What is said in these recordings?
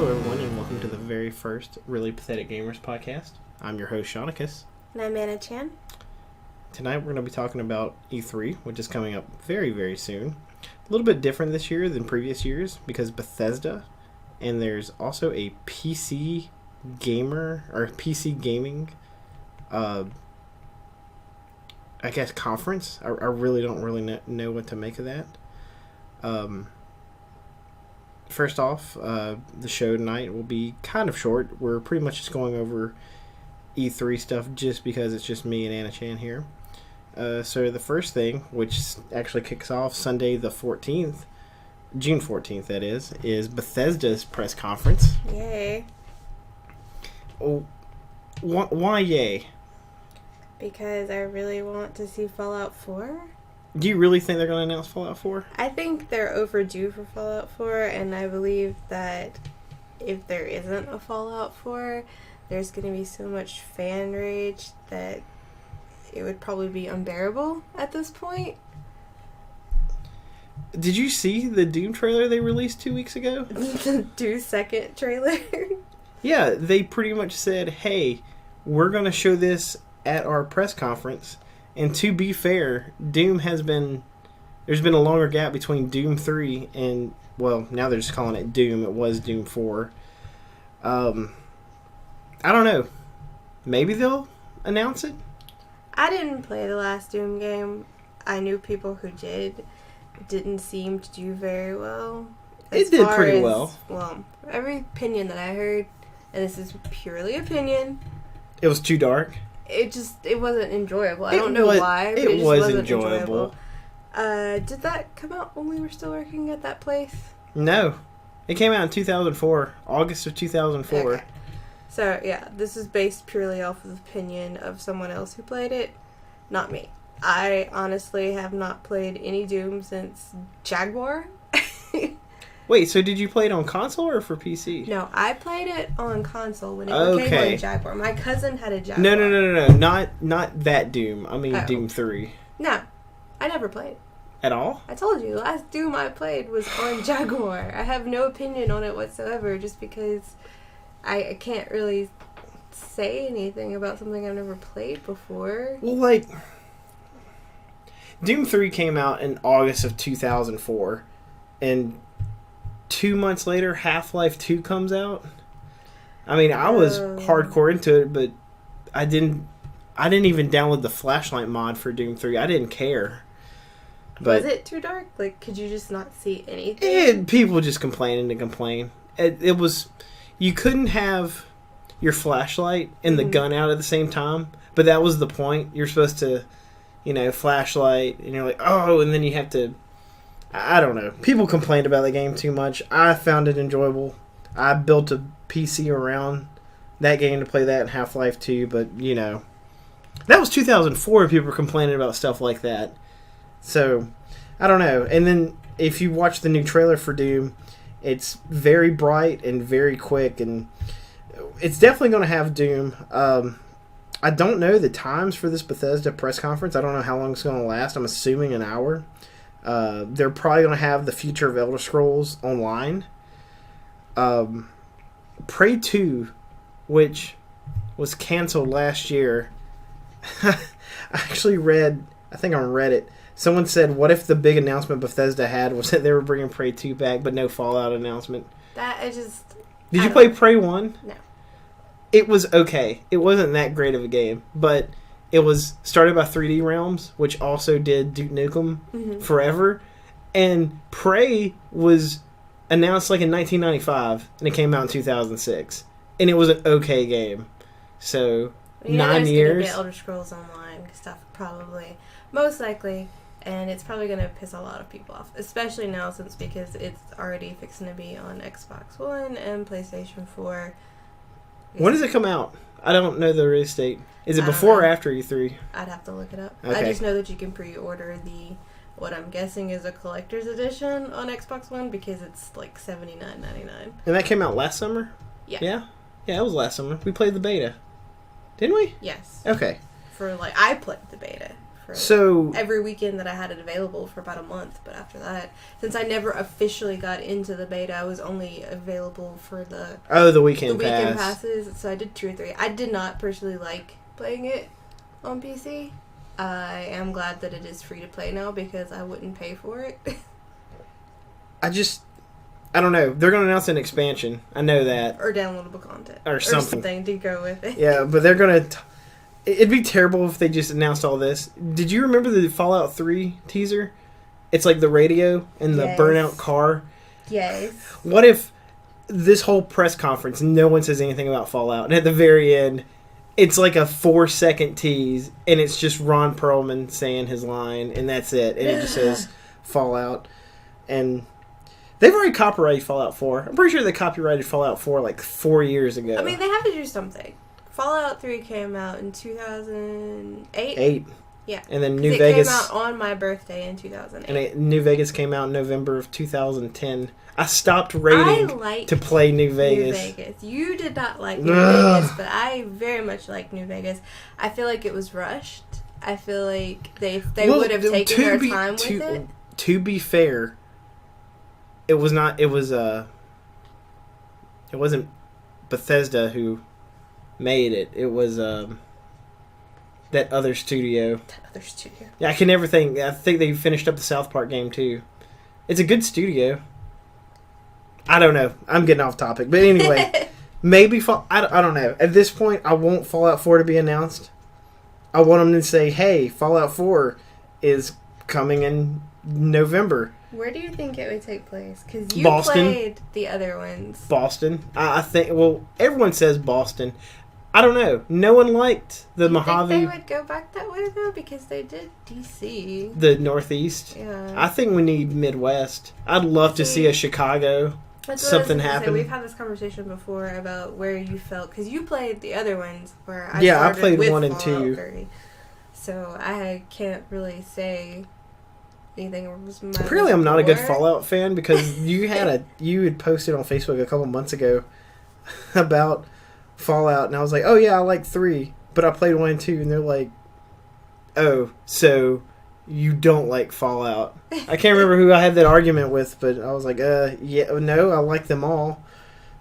Hello, everyone, and welcome to the very first Really Pathetic Gamers podcast. I'm your host, Shaunicus. And I'm Anna Chan. Tonight, we're going to be talking about E3, which is coming up very, very soon. A little bit different this year than previous years because Bethesda, and there's also a PC gamer, or PC gaming, conference. I really don't know what to make of that. First off, the show tonight will be kind of short. We're pretty much just going over E3 stuff just because it's just me and Anna Chan here. So the first thing, which actually kicks off Sunday the 14th, June 14th that is Bethesda's press conference. Yay. Oh, why yay? Because I really want to see Fallout 4. Do you really think they're going to announce Fallout 4? I think they're overdue for Fallout 4, and I believe that if there isn't a Fallout 4, there's going to be so much fan rage that it would probably be unbearable at this point. Did you see the Doom trailer they released 2 weeks ago? The Doom second trailer? Yeah, they pretty much said, hey, we're going to show this at our press conference. And to be fair, there's been a longer gap between Doom 3 and, well, now they're just calling it Doom. It was Doom 4. I don't know. Maybe they'll announce it? I didn't play the last Doom game. I knew people who did. It didn't seem to do very well. It did pretty well. Well, every opinion that I heard, and this is purely opinion. It was too dark? It wasn't enjoyable. I don't know why. But it just wasn't enjoyable. Did that come out when we were still working at that place? No. It came out in 2004. August of 2004. Okay. So, yeah, this is based purely off of the opinion of someone else who played it, not me. I honestly have not played any Doom since Jaguar. Wait, so did you play it on console or for PC? No, I played it on console when it came on Jaguar. My cousin had a Jaguar. No. Not that Doom. I mean Doom 3. No, I never played. At all? I told you, the last Doom I played was on Jaguar. I have no opinion on it whatsoever just because I can't really say anything about something I've never played before. Well, Doom 3 came out in August of 2004, and 2 months later, Half-Life 2 comes out. I mean, I was hardcore into it, but I didn't even download the flashlight mod for Doom 3. I didn't care. But was it too dark? Could you just not see anything? People just complaining to complain. It was... You couldn't have your flashlight and the gun out at the same time, but that was the point. You're supposed to, flashlight, and you're like, oh, and then you have to... I don't know. People complained about the game too much. I found it enjoyable. I built a PC around that game to play that in Half-Life 2, but, that was 2004. People were complaining about stuff like that. So, I don't know. And then, if you watch the new trailer for Doom, it's very bright and very quick, and it's definitely going to have Doom. I don't know the times for this Bethesda press conference. I don't know how long it's going to last. I'm assuming an hour. They're probably going to have the future of Elder Scrolls Online. Prey 2, which was canceled last year. I actually read, I think on Reddit, someone said, what if the big announcement Bethesda had was that they were bringing Prey 2 back, but no Fallout announcement? Did you play Prey 1? No. It was okay. It wasn't that great of a game, but it was started by 3D Realms, which also did Duke Nukem Forever. And Prey was announced in 1995, and it came out in 2006. And it was an okay game. So, 9 years. Get Elder Scrolls Online stuff, probably. Most likely. And it's probably going to piss a lot of people off. Especially now, because it's already fixing to be on Xbox One and PlayStation 4. When does it come out? I don't know the release date. Is it before or after E3? I'd have to look it up. Okay. I just know that you can pre-order what I'm guessing is a collector's edition on Xbox One because it's $79.99. And that came out last summer? Yeah. Yeah? Yeah, it was last summer. We played the beta. Didn't we? Yes. Okay. I played the beta for So every weekend that I had it available for about a month. But after that, since I never officially got into the beta, I was only available for the weekend passes. So I did 2 or 3. I did not personally like playing it on PC. I am glad that it is free to play now because I wouldn't pay for it. I don't know. They're going to announce an expansion. I know that. Or downloadable content. Or something to go with it. Yeah, but they're going to... It'd be terrible if they just announced all this. Did you remember the Fallout 3 teaser? It's like the radio and the burnout car. Yes. What if this whole press conference, no one says anything about Fallout, and at the very end, it's like a 4-second tease, and it's just Ron Perlman saying his line, and that's it. And it just says Fallout. And they've already copyrighted Fallout 4. I'm pretty sure they copyrighted Fallout 4 like 4 years ago. I mean, they have to do something. Fallout 3 came out in 2008? 8. Yeah. And then New Vegas... It came out on my birthday in 2008. And New Vegas came out in November of 2010. I stopped rating to play New Vegas. You did not like New Vegas, but I very much like New Vegas. I feel like it was rushed. I feel like they would have taken their time with it. To be fair, it was not. It wasn't Bethesda who made it. It was that other studio. Yeah, I can never think. I think they finished up the South Park game too. It's a good studio. I don't know. I'm getting off topic, but anyway, maybe I don't know. At this point, I want Fallout 4 to be announced. I want them to say, "Hey, Fallout 4 is coming in November." Where do you think it would take place? Because you Boston. played the other ones. Boston. I think. Well, everyone says Boston. I don't know. No one liked the Mojave. Think they would go back that way though, because they did DC. The Northeast. Yeah. I think we need Midwest. I'd love to see a Chicago. Something happened. We've had this conversation before about where you felt, because you played the other ones where I I played with 1 and 2. 30. So I can't really say anything. Apparently, I'm not a good Fallout fan because you had posted on Facebook a couple months ago about Fallout, and I was like, oh yeah, I like 3, but I played 1 and 2, and they're like, oh, so you don't like Fallout. I can't remember who I had that argument with, but I was like, yeah, no, I like them all.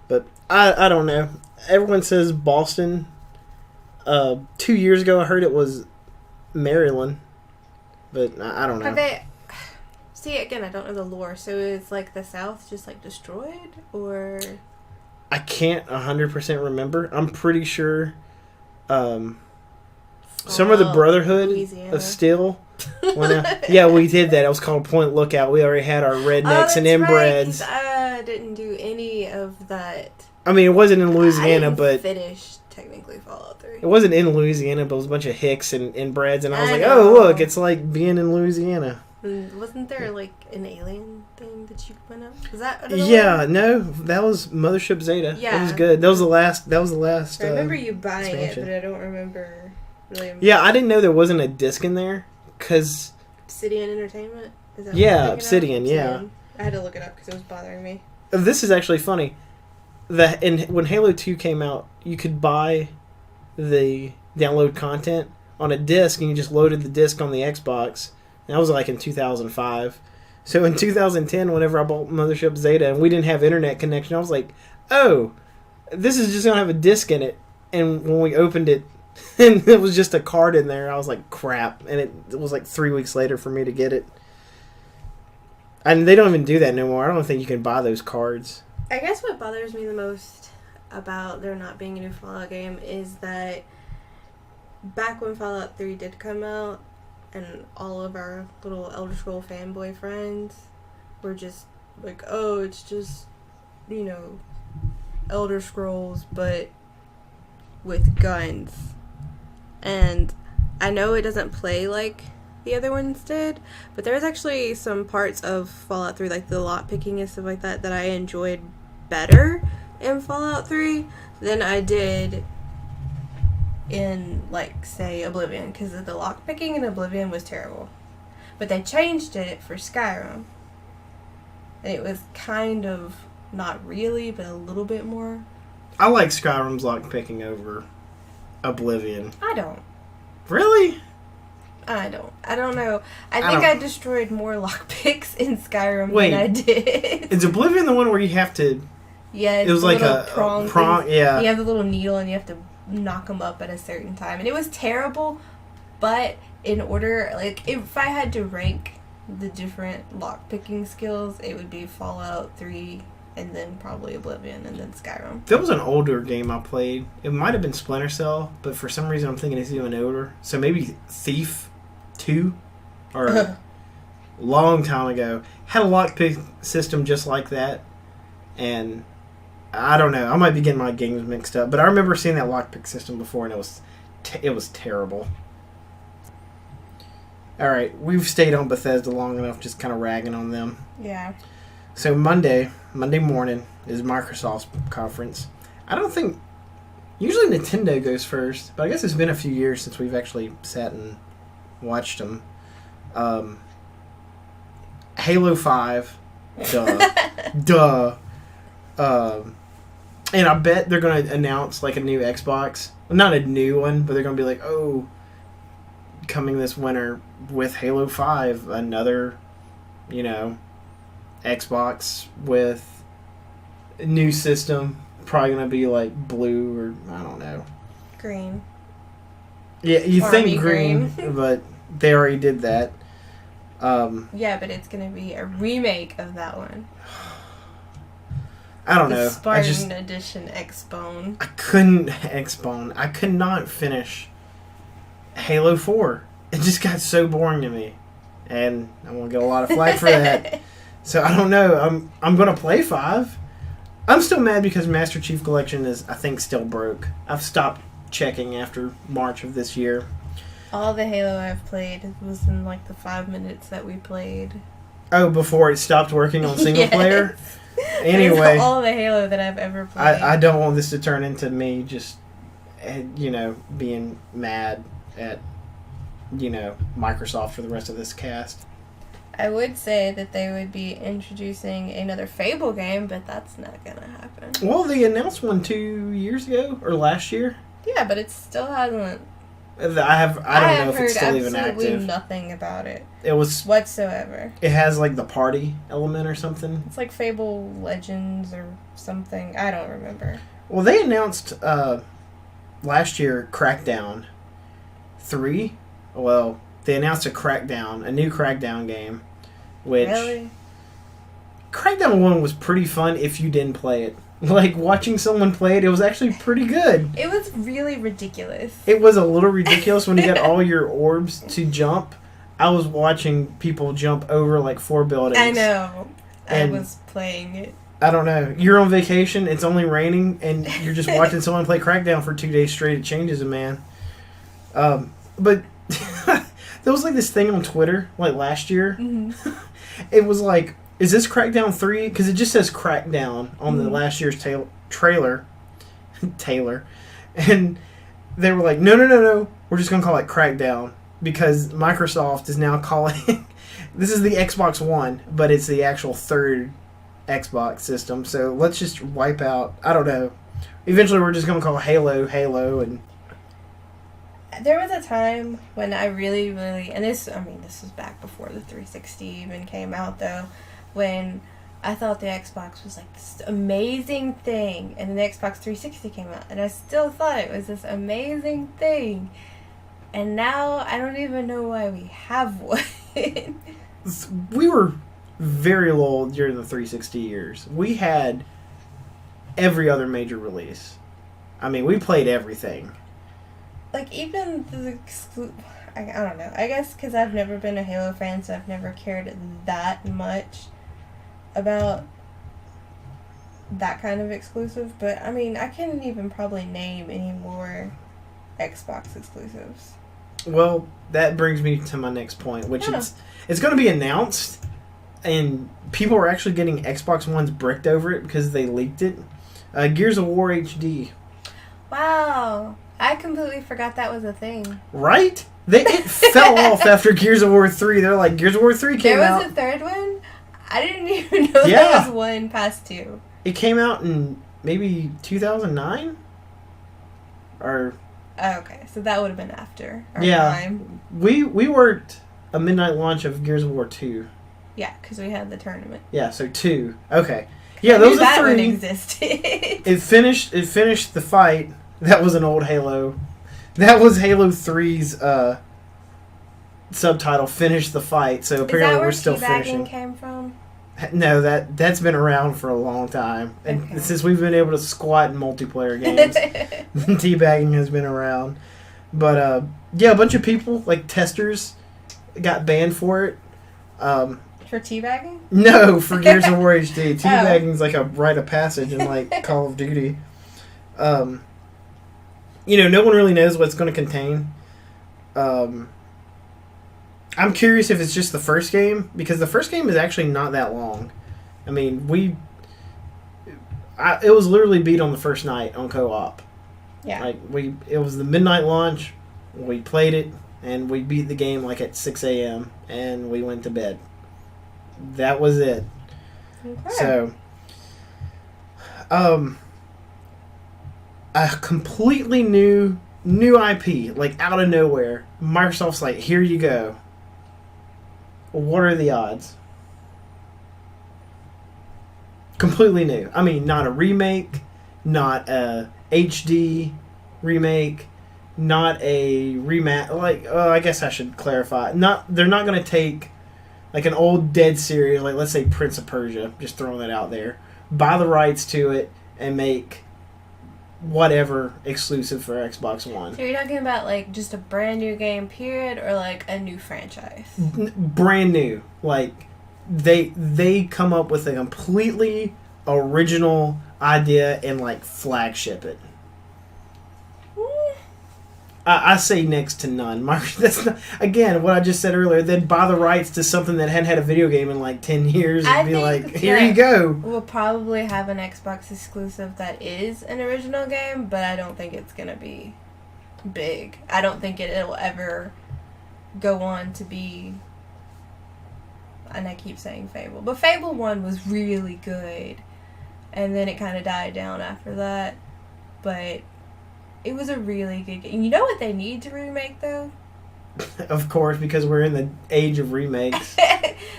But I don't know. Everyone says Boston. 2 years ago, I heard it was Maryland, but I don't know. See, again, I don't know the lore. So is like the South just like destroyed, or? I can't 100% remember. I'm pretty sure some of the Brotherhood Louisiana. of Steel went out. Yeah, we did that. It was called Point Lookout. We already had our rednecks and inbreds. Right, I didn't do any of that. I mean, it wasn't in Louisiana, but finished technically Fallout 3. It wasn't in Louisiana, but it was a bunch of hicks and inbreds, and I was like, oh, look, it's like being in Louisiana. Wasn't there like an alien thing that you went up? Was that? No, that was Mothership Zeta. Yeah, it was good. That was the last. I remember you buying expansion. It, but I don't remember really. Yeah, I didn't know there wasn't a disc in there because Obsidian Entertainment. Is that Obsidian. Yeah, I had to look it up because it was bothering me. This is actually funny. When Halo 2 came out, you could buy the download content on a disc, and you just loaded the disc on the Xbox. That was like in 2005. So in 2010, whenever I bought Mothership Zeta and we didn't have internet connection, I was like, oh, this is just going to have a disc in it. And when we opened it, and it was just a card in there, I was like, crap. And it was like 3 weeks later for me to get it. And they don't even do that no more. I don't think you can buy those cards. I guess what bothers me the most about there not being a new Fallout game is that back when Fallout 3 did come out, and all of our little Elder Scroll fanboy friends were just like, oh, it's just, Elder Scrolls, but with guns. And I know it doesn't play like the other ones did, but there's actually some parts of Fallout 3, like the lockpicking and stuff like that, that I enjoyed better in Fallout 3 than I did in, like, say, Oblivion, because the lockpicking in Oblivion was terrible. But they changed it for Skyrim. And it was kind of, not really, but a little bit more. I like Skyrim's lockpicking over Oblivion. I don't. Really? I don't know. I think I destroyed more lockpicks in Skyrim Wait, than I did. Is Oblivion the one where you have to... Yeah, it was like a prong. Yeah. You have the little needle and you have to knock them up at a certain time. And it was terrible, but in order... Like, if I had to rank the different lockpicking skills, it would be Fallout 3... and then probably Oblivion, and then Skyrim. There was an older game I played. It might have been Splinter Cell, but for some reason I'm thinking it's even older. So maybe Thief 2, or a long time ago. Had a lockpick system just like that. And I don't know. I might be getting my games mixed up. But I remember seeing that lockpick system before, and it was terrible. Alright, we've stayed on Bethesda long enough just kind of ragging on them. Yeah. So Monday morning is Microsoft's conference. I don't think... Usually Nintendo goes first, but I guess it's been a few years since we've actually sat and watched them. Halo 5. Duh. Duh. And I bet they're going to announce like a new Xbox. Not a new one, but they're going to be like, oh, coming this winter with Halo 5, another, Xbox with a new system, probably gonna be like blue or I don't know, green. Yeah, you Army think green, but they already did that. Yeah, but it's gonna be a remake of that one. I don't know. Spartan Edition X-Bone. I could not finish Halo 4. It just got so boring to me, and I'm gonna get a lot of flack for that. So I don't know. I'm gonna play 5. I'm still mad because Master Chief Collection is, I think, still broke. I've stopped checking after March of this year. All the Halo I've played was in like the 5 minutes that we played. Oh, before it stopped working on single yes. player? Anyway. All the Halo that I've ever played. I don't want this to turn into me just, being mad at, Microsoft for the rest of this cast. I would say that they would be introducing another Fable game, but that's not going to happen. Well, they announced one 2 years ago, or last year. Yeah, but it still hasn't. I don't know if it's still even active. I have heard absolutely nothing about it. It was... whatsoever. It has, like, the party element or something. It's like Fable Legends or something. I don't remember. Well, they announced last year Crackdown 3. Well... They announced a new Crackdown game, which... Really? Crackdown 1 was pretty fun if you didn't play it. Like, watching someone play it was actually pretty good. It was really ridiculous. It was a little ridiculous when you got all your orbs to jump. I was watching people jump over, like, 4 buildings. I know. I was playing it. I don't know. You're on vacation, it's only raining, and you're just watching someone play Crackdown for 2 days straight. It changes a man. But... There was, like, this thing on Twitter, like, last year. Mm-hmm. It was like, is this Crackdown 3? Because it just says Crackdown on the last year's trailer. Taylor. And they were like, no. We're just going to call it Crackdown. Because Microsoft is now calling... This is the Xbox One, but it's the actual third Xbox system. So let's just wipe out... I don't know. Eventually we're just going to call Halo, and... There was a time when I really, and this was back before the 360 even came out, though, when I thought the Xbox was like this amazing thing, and then the Xbox 360 came out, and I still thought it was this amazing thing, and now I don't even know why we have one. We were very low during the 360 years. We had every other major release. I mean, we played everything. Like, even I don't know. I guess because I've never been a Halo fan, so I've never cared that much about that kind of exclusive. But, I mean, I can't even probably name any more Xbox exclusives. Well, that brings me to my next point, which is it's going to be announced, and people are actually getting Xbox Ones bricked over it because they leaked it. Gears of War HD. Wow. I completely forgot that was a thing. Right? It fell off after Gears of War 3. They're like, Gears of War 3 came out. There was a third one? I didn't even know there was one past 2. It came out in maybe 2009? Or Oh, okay, so that would have been after our Yeah. time. We worked a midnight launch of Gears of War 2. Yeah, because we had the tournament. Yeah, so 2. Okay. Yeah, I those knew are that 3. one existed. It finished the fight. That was an old Halo. That was Halo 3's subtitle, Finish the Fight. So apparently we're still finishing. Came from? No, that's been around for a long time. And Okay. since we've been able to squat in multiplayer games, teabagging has been around. But yeah, a bunch of people, like testers, got banned for it. For teabagging? No, for Gears of War HD. Teabagging is like a rite of passage in like Call of Duty. No one really knows what it's going to contain. I'm curious if it's just the first game, because the first game is actually not that long. I mean, it was literally beat on the first night on co-op. Yeah. Like it was the midnight launch. We played it and we beat the game like at 6 a.m. and we went to bed. That was it. Okay. So, a completely new IP, like out of nowhere. Microsoft's like, here you go. What are the odds? Completely new. I mean, not a remake, not a HD remake, not a rematch. I guess I should clarify. They're not going to take like an old dead series, like let's say Prince of Persia, just throwing that out there, buy the rights to it and make whatever exclusive for Xbox One. So you're talking about like just a brand new game, period, or like a new franchise? Brand new. Like they come up with a completely original idea and like flagship it. I say next to none. That's not, again, what I just said earlier. Then buy the rights to something that hadn't had a video game in like 10 years and be like, here you go. We'll probably have an Xbox exclusive that is an original game, but I don't think it's going to be big. I don't think it'll ever go on to be, and I keep saying Fable, but Fable 1 was really good, and then it kind of died down after that, but it was a really good game. You know what they need to remake, though? Of course, because we're in the age of remakes.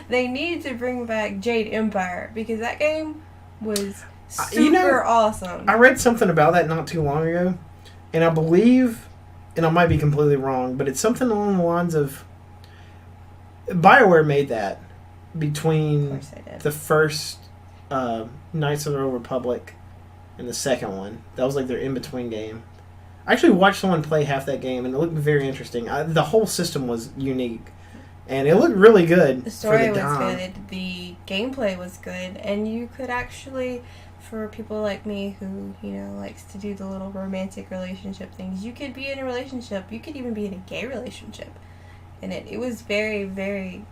They need to bring back Jade Empire, because that game was super awesome. I read something about that not too long ago, and I believe, and I might be completely wrong, but it's something along the lines of BioWare made that between the first Knights of the Old Republic and the second one. That was like their in-between game. I actually watched someone play half that game, and it looked very interesting. The whole system was unique, and it looked really good. The story for the was time. good, the gameplay was good, and you could actually, for people like me who, likes to do the little romantic relationship things, you could be in a relationship, you could even be in a gay relationship. And it was very, very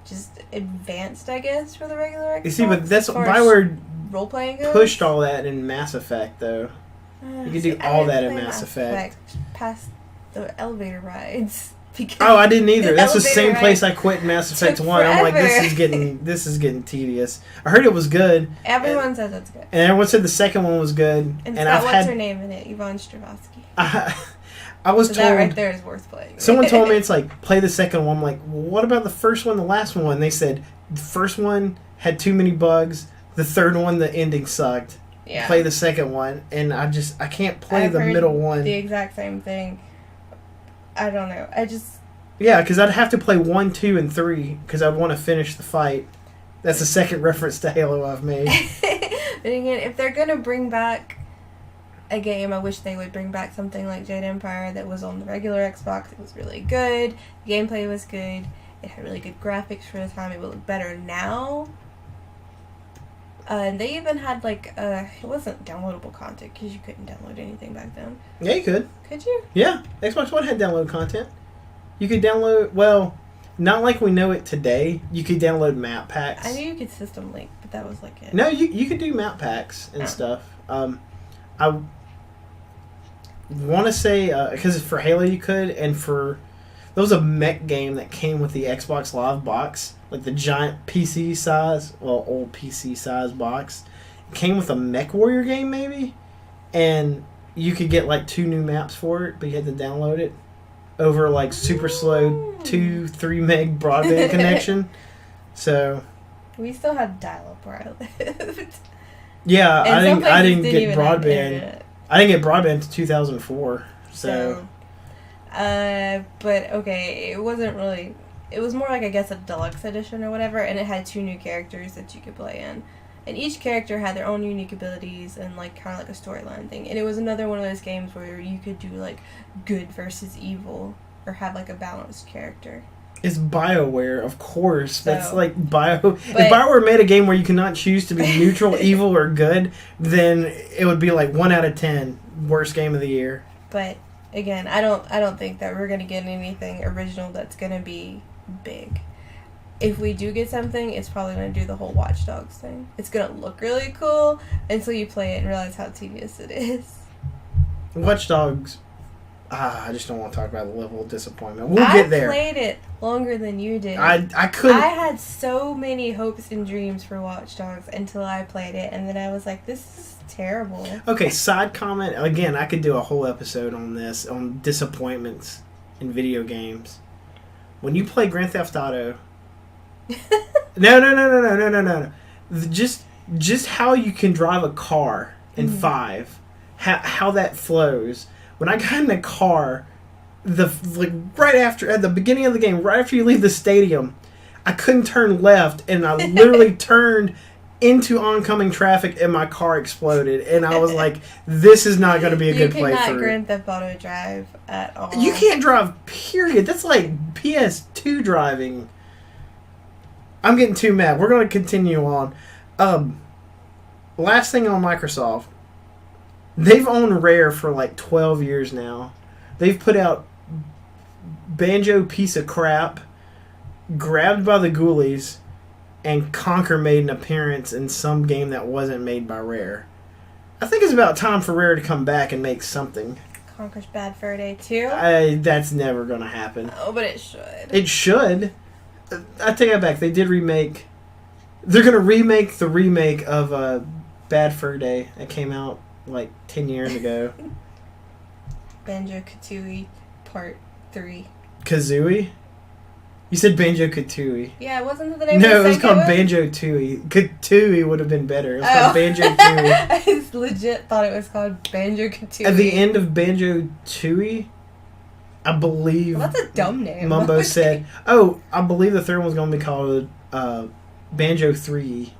just advanced, I guess, for the regular Xbox. You see, but that's BioWare role-playing pushed all that in Mass Effect, though. You could do all that in Mass Effect. Past the elevator rides. Oh, I didn't either. That's the same ride place I quit in Mass Effect 1. I'm like, this is getting tedious. I heard it was good. Everyone says it's good. And everyone said the second one was good. And what's her name in it? Yvonne Strahovski. I was told that right there is worth playing. Someone told me it's like, play the second one. I'm like, well, what about the first one, the last one? And they said the first one had too many bugs. The third one, the ending sucked. Yeah. Play the second one, and I can't play the middle one. The exact same thing. I don't know. Yeah, because I'd have to play 1, 2, and 3 because I'd want to finish the fight. That's the second reference to Halo I've made. But again, if they're gonna bring back a game, I wish they would bring back something like Jade Empire that was on the regular Xbox. It was really good. The gameplay was good. It had really good graphics for the time. It would look better now. And they even had, it wasn't downloadable content, because you couldn't download anything back then. Yeah, you could. Could you? Yeah. Xbox One had download content. You could download, well, not like we know it today. You could download map packs. I knew you could system link, but that was it. No, you could do map packs and stuff. I want to say, because for Halo you could, and there was a mech game that came with the Xbox Live box. Like the giant PC size, old PC size box. It came with a Mech Warrior game maybe, and you could get like 2 new maps for it, but you had to download it over like super slow 2-3 meg broadband connection. So we still had dial-up where I lived. Yeah, And I didn't even get have broadband. internet. I didn't get broadband until 2004. So but okay, it wasn't really. It was more like, I guess, a deluxe edition or whatever, and it had 2 new characters that you could play in. And each character had their own unique abilities and, like, kind of like a storyline thing. And it was another one of those games where you could do, like, good versus evil, or have, like, a balanced character. It's BioWare, of course. So, That's like if BioWare made a game where you cannot choose to be neutral, evil, or good, then it would be like 1 out of 10 worst game of the year. But again, I don't think that we're gonna get anything original that's gonna be big. If we do get something, it's probably going to do the whole Watch Dogs thing. It's going to look really cool until you play it and realize how tedious it is. Watch Dogs, I just don't want to talk about the level of disappointment. We'll get there. I played it longer than you did. I couldn't. I had so many hopes and dreams for Watch Dogs until I played it, and then I was like, this is terrible. Okay, side comment. Again, I could do a whole episode on this, on disappointments in video games. When you play Grand Theft Auto... No. Just how you can drive a car in 5. How that flows. When I got in the car, right after, at the beginning of the game, right after you leave the stadium, I couldn't turn left, and I literally turned into oncoming traffic, and my car exploded. And I was like, this is not going to be a good playthrough. You cannot Grand Theft Auto drive at all. You can't drive, period. That's like PS2 driving. I'm getting too mad. We're going to continue on. Last thing on Microsoft. They've owned Rare for like 12 years now. They've put out Banjo Piece of Crap, Grabbed by the Ghoulies, and Conker made an appearance in some game that wasn't made by Rare. I think it's about time for Rare to come back and make something. Conker's Bad Fur Day 2? That's never going to happen. Oh, but it should. It should. I take that back. They did remake... They're going to remake the remake of Bad Fur Day that came out like 10 years ago. Banjo-Kazooie Part 3. Kazooie? You said Banjo-Kazooie. Yeah, wasn't the name No, of the it was called one? Banjo-Tooie. Katooie would have been better. It was called Banjo-Tooie. I just legit thought it was called Banjo-Kazooie. At the end of Banjo-Tooie, I believe... Well, that's a dumb name. Mumbo said... Oh, I believe the third one's going to be called Banjo 3.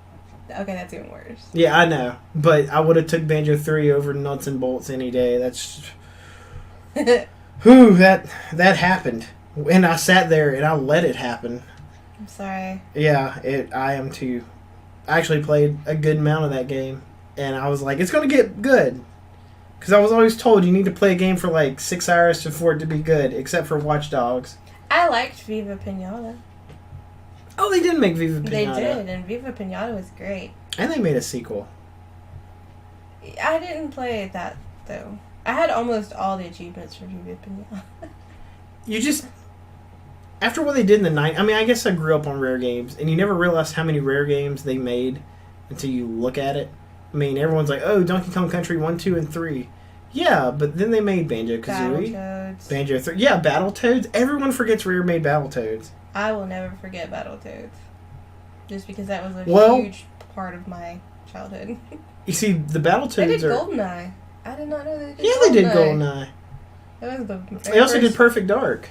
Okay, that's even worse. Yeah, I know. But I would have took Banjo 3 over Nuts and Bolts any day. That's... Whew, that happened. And I sat there and I let it happen. I'm sorry. Yeah, I am too. I actually played a good amount of that game. And I was like, it's going to get good. Because I was always told you need to play a game for like 6 hours for it to be good. Except for Watch Dogs. I liked Viva Pinata. Oh, they did make Viva Pinata. They did, and Viva Pinata was great. And they made a sequel. I didn't play that, though. I had almost all the achievements for Viva Pinata. You just... After what they did in the night... I mean, I guess I grew up on Rare games, and you never realize how many Rare games they made until you look at it. I mean, everyone's like, oh, Donkey Kong Country 1, 2, and 3. Yeah, but then they made Banjo-Kazooie. Battletoads. Banjo 3. Yeah, Battletoads. Everyone forgets Rare made Battletoads. I will never forget Battletoads. Just because that was a huge part of my childhood. You see, the Battletoads they did GoldenEye. I did not know they did GoldenEye. Yeah, they did GoldenEye. That was the They also did Perfect Dark.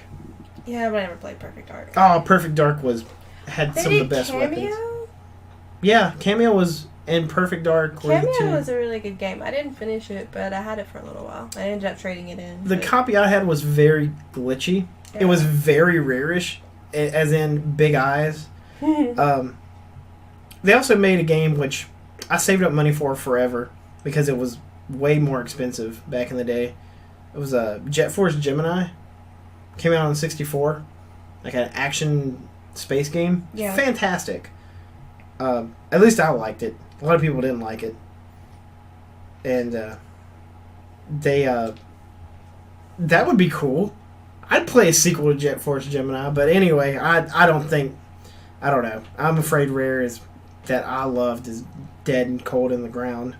Yeah, but I never played Perfect Dark. Oh, Perfect Dark had some of the best Cameo? weapons. Yeah, Cameo was in Perfect Dark. Cameo was a really good game. I didn't finish it, but I had it for a little while. I ended up trading it in. The copy I had was very glitchy. Yeah. It was very rare-ish, as in big eyes. They also made a game which I saved up money for forever because it was way more expensive back in the day. It was a Jet Force Gemini. Came out on 64. Like an action space game. Yeah. Fantastic. At least I liked it. A lot of people didn't like it. And that would be cool. I'd play a sequel to Jet Force Gemini, but anyway, I don't know. I'm afraid Rare is that I loved is dead and cold in the ground.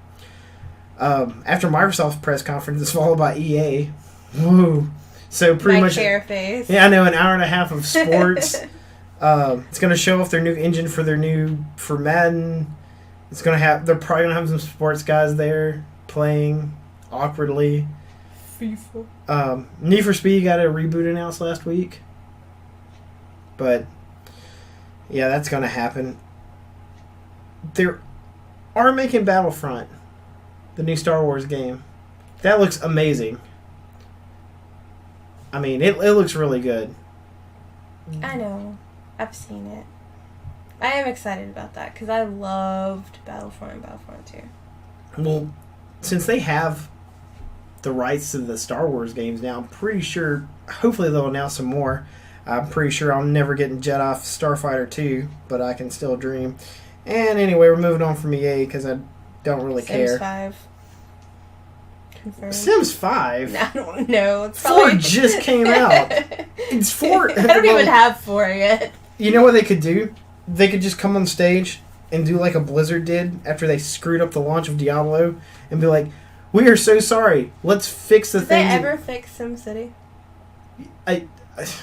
After Microsoft's press conference is followed by EA. Woo. So pretty much... chair face. Yeah, I know, an hour and a half of sports. It's going to show off their new engine for Madden. It's going to have... They're probably going to have some sports guys there playing awkwardly. FIFA. Need for Speed got a reboot announced last week. But, yeah, that's going to happen. They are making Battlefront, the new Star Wars game. That looks amazing. I mean, it looks really good. I know. I've seen it. I am excited about that because I loved Battlefront and Battlefront 2. Well, since they have the rights to the Star Wars games now, I'm pretty sure, hopefully they'll announce some more. I'm pretty sure I'll never get in Jedi Starfighter 2, but I can still dream. And anyway, we're moving on from EA because I don't really care. Sims 5. Confirmed. Sims 5? I don't know. It's 4 just came out. It's 4. I don't even have 4 yet. You know what they could do? They could just come on stage and do like a Blizzard did after they screwed up the launch of Diablo and be like, "We are so sorry. Let's fix the thing." Did they ever fix SimCity?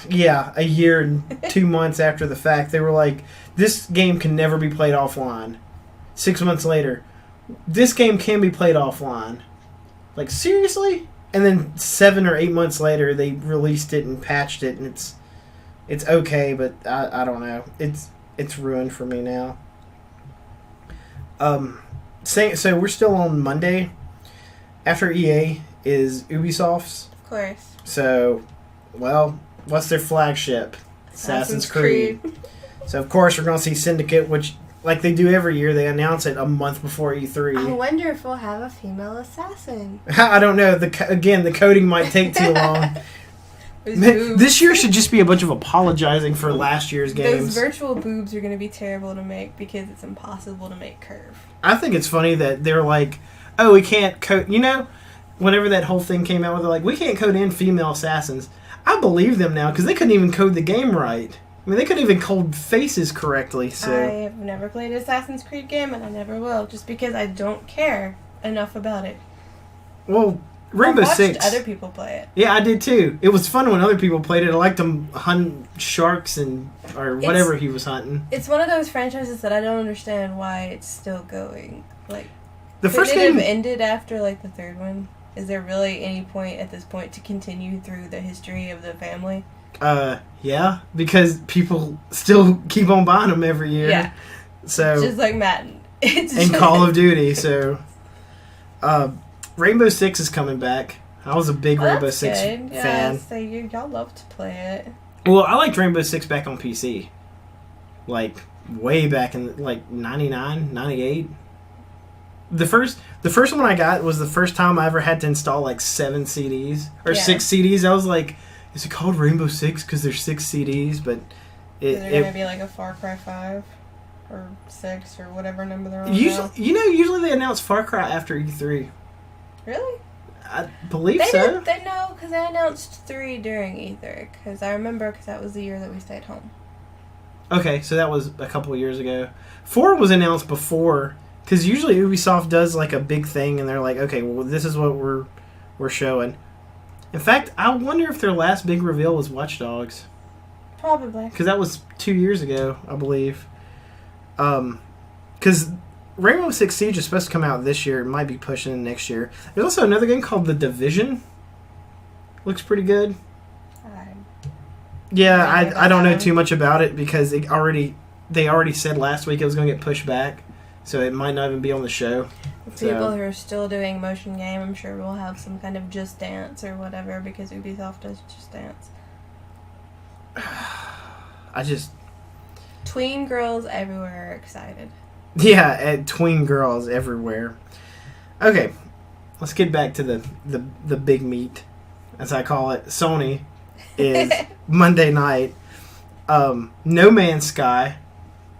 Yeah, a year and 2 months after the fact, they were like, "This game can never be played offline." 6 months later, "This game can be played offline." Like, seriously? And then 7 or 8 months later, they released it and patched it, and it's okay, but I don't know. It's ruined for me now. So we're still on Monday. After EA is Ubisoft's. Of course. So, well, what's their flagship? Assassin's Creed. So, of course, we're going to see Syndicate, which, like they do every year, they announce it a month before E3. I wonder if we'll have a female assassin. I don't know. The coding might take too long. This year should just be a bunch of apologizing for last year's games. Those virtual boobs are going to be terrible to make because it's impossible to make curve. I think it's funny that they're like, "Oh, we can't code." You know, whenever that whole thing came out, they're like, "We can't code in female assassins." I believe them now because they couldn't even code the game right. I mean, they couldn't even code faces correctly. So I have never played an Assassin's Creed game, and I never will, just because I don't care enough about it. Well, Rainbow I watched Six. other people play it. Yeah, I did too. It was fun when other people played it. I liked them hunt sharks or whatever he was hunting. It's one of those franchises that I don't understand why it's still going. Like, The first could it game have ended after like the third one? Is there really any point at this point to continue through the history of the family? Yeah, because people still keep on buying them every year. Yeah. So just like Madden. And Call of Duty. So, Rainbow Six is coming back. I was a big Rainbow Six fan. Yeah, so y'all love to play it. Well, I liked Rainbow Six back on PC. Like, way back in, like, 99, 98. The first one I got was the first time I ever had to install, like, 7 CDs. Or 6 CDs. I was like, is it called Rainbow Six because there's 6 CDs? But Is there going to be, like, a Far Cry 5? Or 6, or whatever number they're on now? Usually they announce Far Cry after E3. Really? I believe so. They know, because they announced 3 during E3. Because I remember, because that was the year that we stayed home. Okay, so that was a couple of years ago. 4 was announced before, because usually Ubisoft does like a big thing, and they're like, okay, well, this is what we're showing. In fact, I wonder if their last big reveal was Watch Dogs. Probably. Because that was 2 years ago, I believe. Because Rainbow Six Siege is supposed to come out this year. It might be pushing in next year. There's also another game called The Division. Looks pretty good. Yeah, I don't know too much about it because they already said last week it was going to get pushed back, so it might not even be on the show. People who are still doing motion game, I'm sure we'll have some kind of Just Dance or whatever because Ubisoft does Just Dance. Tween girls everywhere are excited. Yeah, tween girls everywhere. Okay, let's get back to the big meat, as I call it. Sony is Monday night. No Man's Sky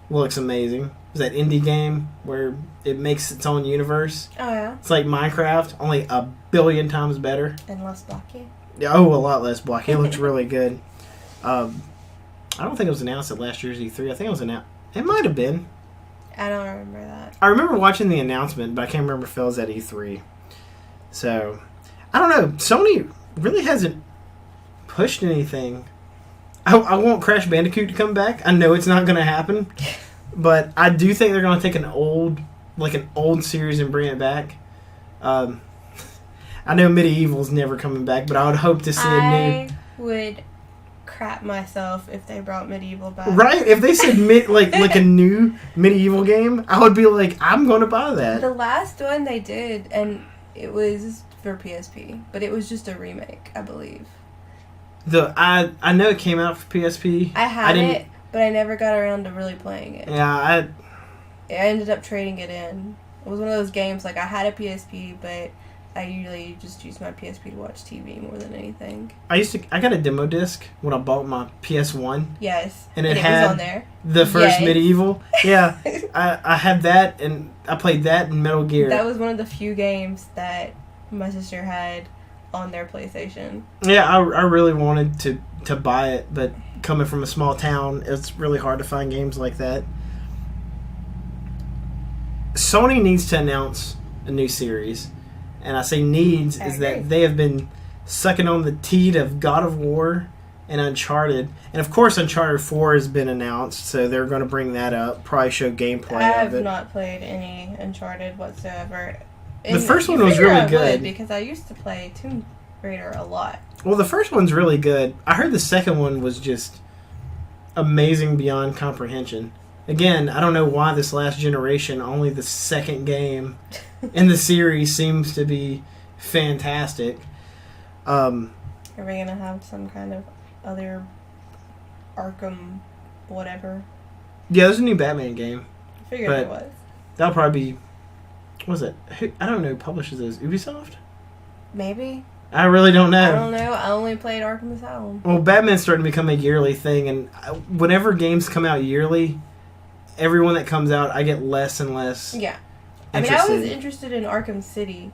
looks amazing. It's that indie game where it makes its own universe. Oh, yeah? It's like Minecraft, only 1 billion times better. And less blocky. Oh, a lot less blocky. It looks really good. I don't think it was announced at last year's E3. I think it was announced. It might have been. I don't remember that. I remember watching the announcement, but I can't remember if it was at E3. So, I don't know. Sony really hasn't pushed anything. I want Crash Bandicoot to come back. I know it's not going to happen, but I do think they're going to take an old series and bring it back. I know Medieval's never coming back, but I would hope to see a new. I would crap myself if they brought Medieval back. Right? If they said like a new Medieval game, I would be like, I'm going to buy that. The last one they did, and it was for PSP, but it was just a remake, I believe. I know it came out for PSP. I had it, but I never got around to really playing it. Yeah, I ended up trading it in. It was one of those games, like, I had a PSP, but I usually just use my PSP to watch TV more than anything. I got a demo disc when I bought my PS1. Yes. And it had was on there. The first Medieval. Yeah. I had that, and I played that in Metal Gear. That was one of the few games that my sister had on their PlayStation. Yeah, I really wanted to buy it, but coming from a small town, it's really hard to find games like that. Sony needs to announce a new series. And I say needs is that they have been sucking on the teat of God of War and Uncharted. And of course Uncharted 4 has been announced, so they're going to bring that up, probably show gameplay of it. I have not played any Uncharted whatsoever. The first one was really good. Because I used to play Tomb Raider a lot. Well, the first one's really good. I heard the second one was just amazing beyond comprehension. Again, I don't know why this last generation, only the second game in the series seems to be fantastic. Are we going to have some kind of other Arkham whatever? Yeah, there's a new Batman game. I figured it was. That'll probably be... What was it? I don't know who publishes those. Ubisoft? Maybe. I really don't know. I don't know. I only played Arkham Asylum. Well, Batman's starting to become a yearly thing, and whenever games come out yearly, everyone that comes out, I get less and less. Yeah. I mean, I was interested in Arkham City.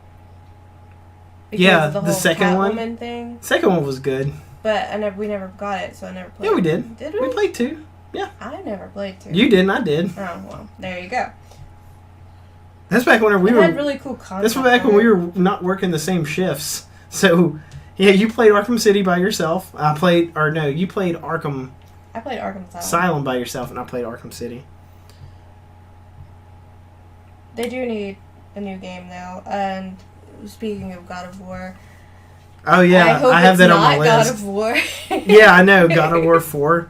Yeah, of the whole second Catwoman thing. Second one was good. But we never got it, so I never played it. Yeah, we did. Did we? We played 2. Yeah. I never played 2. You didn't, I did. Oh, well, there you go. That's back when we had really cool content. That's back when we were not working the same shifts. So, yeah, you played Arkham City by yourself. You played Arkham... I played Arkham Asylum by yourself, and I played Arkham City. They do need a new game, though. And speaking of God of War... Oh, yeah, I have that on my list. God of War. Yeah, I know, God of War 4.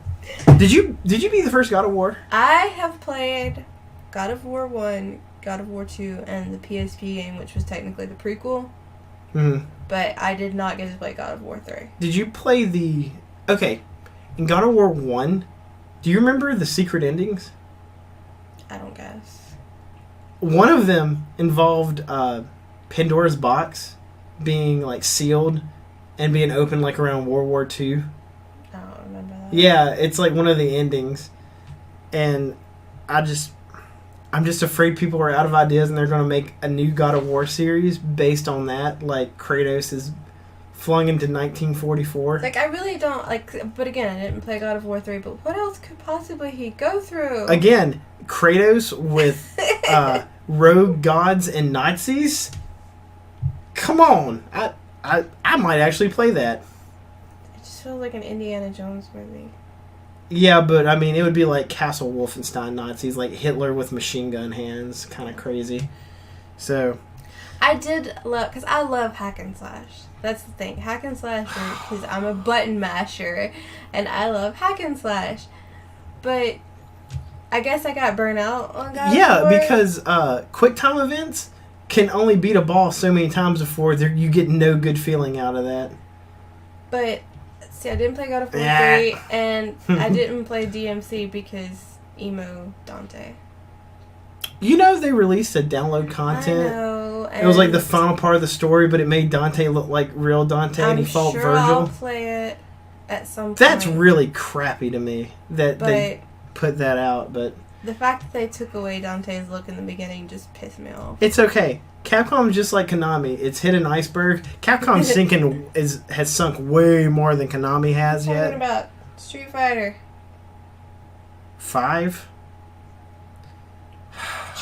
Did you beat the first God of War? I have played God of War 1, God of War 2, and the PSP game, which was technically the prequel. Mm-hmm. But I did not get to play God of War 3. Did you play the... Okay, in God of War 1, do you remember the secret endings? I don't guess. One of them involved Pandora's box being, like, sealed and being opened, like, around World War II. I don't remember that. Yeah, it's, like, one of the endings. And I'm just afraid people are out of ideas and they're going to make a new God of War series based on that. Like, Kratos is flung into 1944. Like, I really don't, like, but again, I didn't play God of War 3, but what else could possibly he go through? Again, Kratos with rogue gods and Nazis? Come on. I might actually play that. It just feels like an Indiana Jones movie. Yeah, but, I mean, it would be like Castle Wolfenstein Nazis, like Hitler with machine gun hands. Kind of crazy. So... I did love... Because I love hack and slash. That's the thing. Hack and slash, because I'm a button masher, and I love hack and slash. But I guess I got burnt out on God of War. Because quick time events can only beat a boss so many times before you get no good feeling out of that. But... See, I didn't play God of War 3, and I didn't play DMC because emo Dante. You know they released a download content? I know. It was like the final part of the story, but it made Dante look like real Dante and he fought Virgil. I'll play it at some point. That's really crappy to me that they put that out, but... The fact that they took away Dante's look in the beginning just pissed me off. It's okay. Capcom's just like Konami. It's hit an iceberg. Capcom's has sunk way more than Konami has yet. Talking about Street Fighter 5?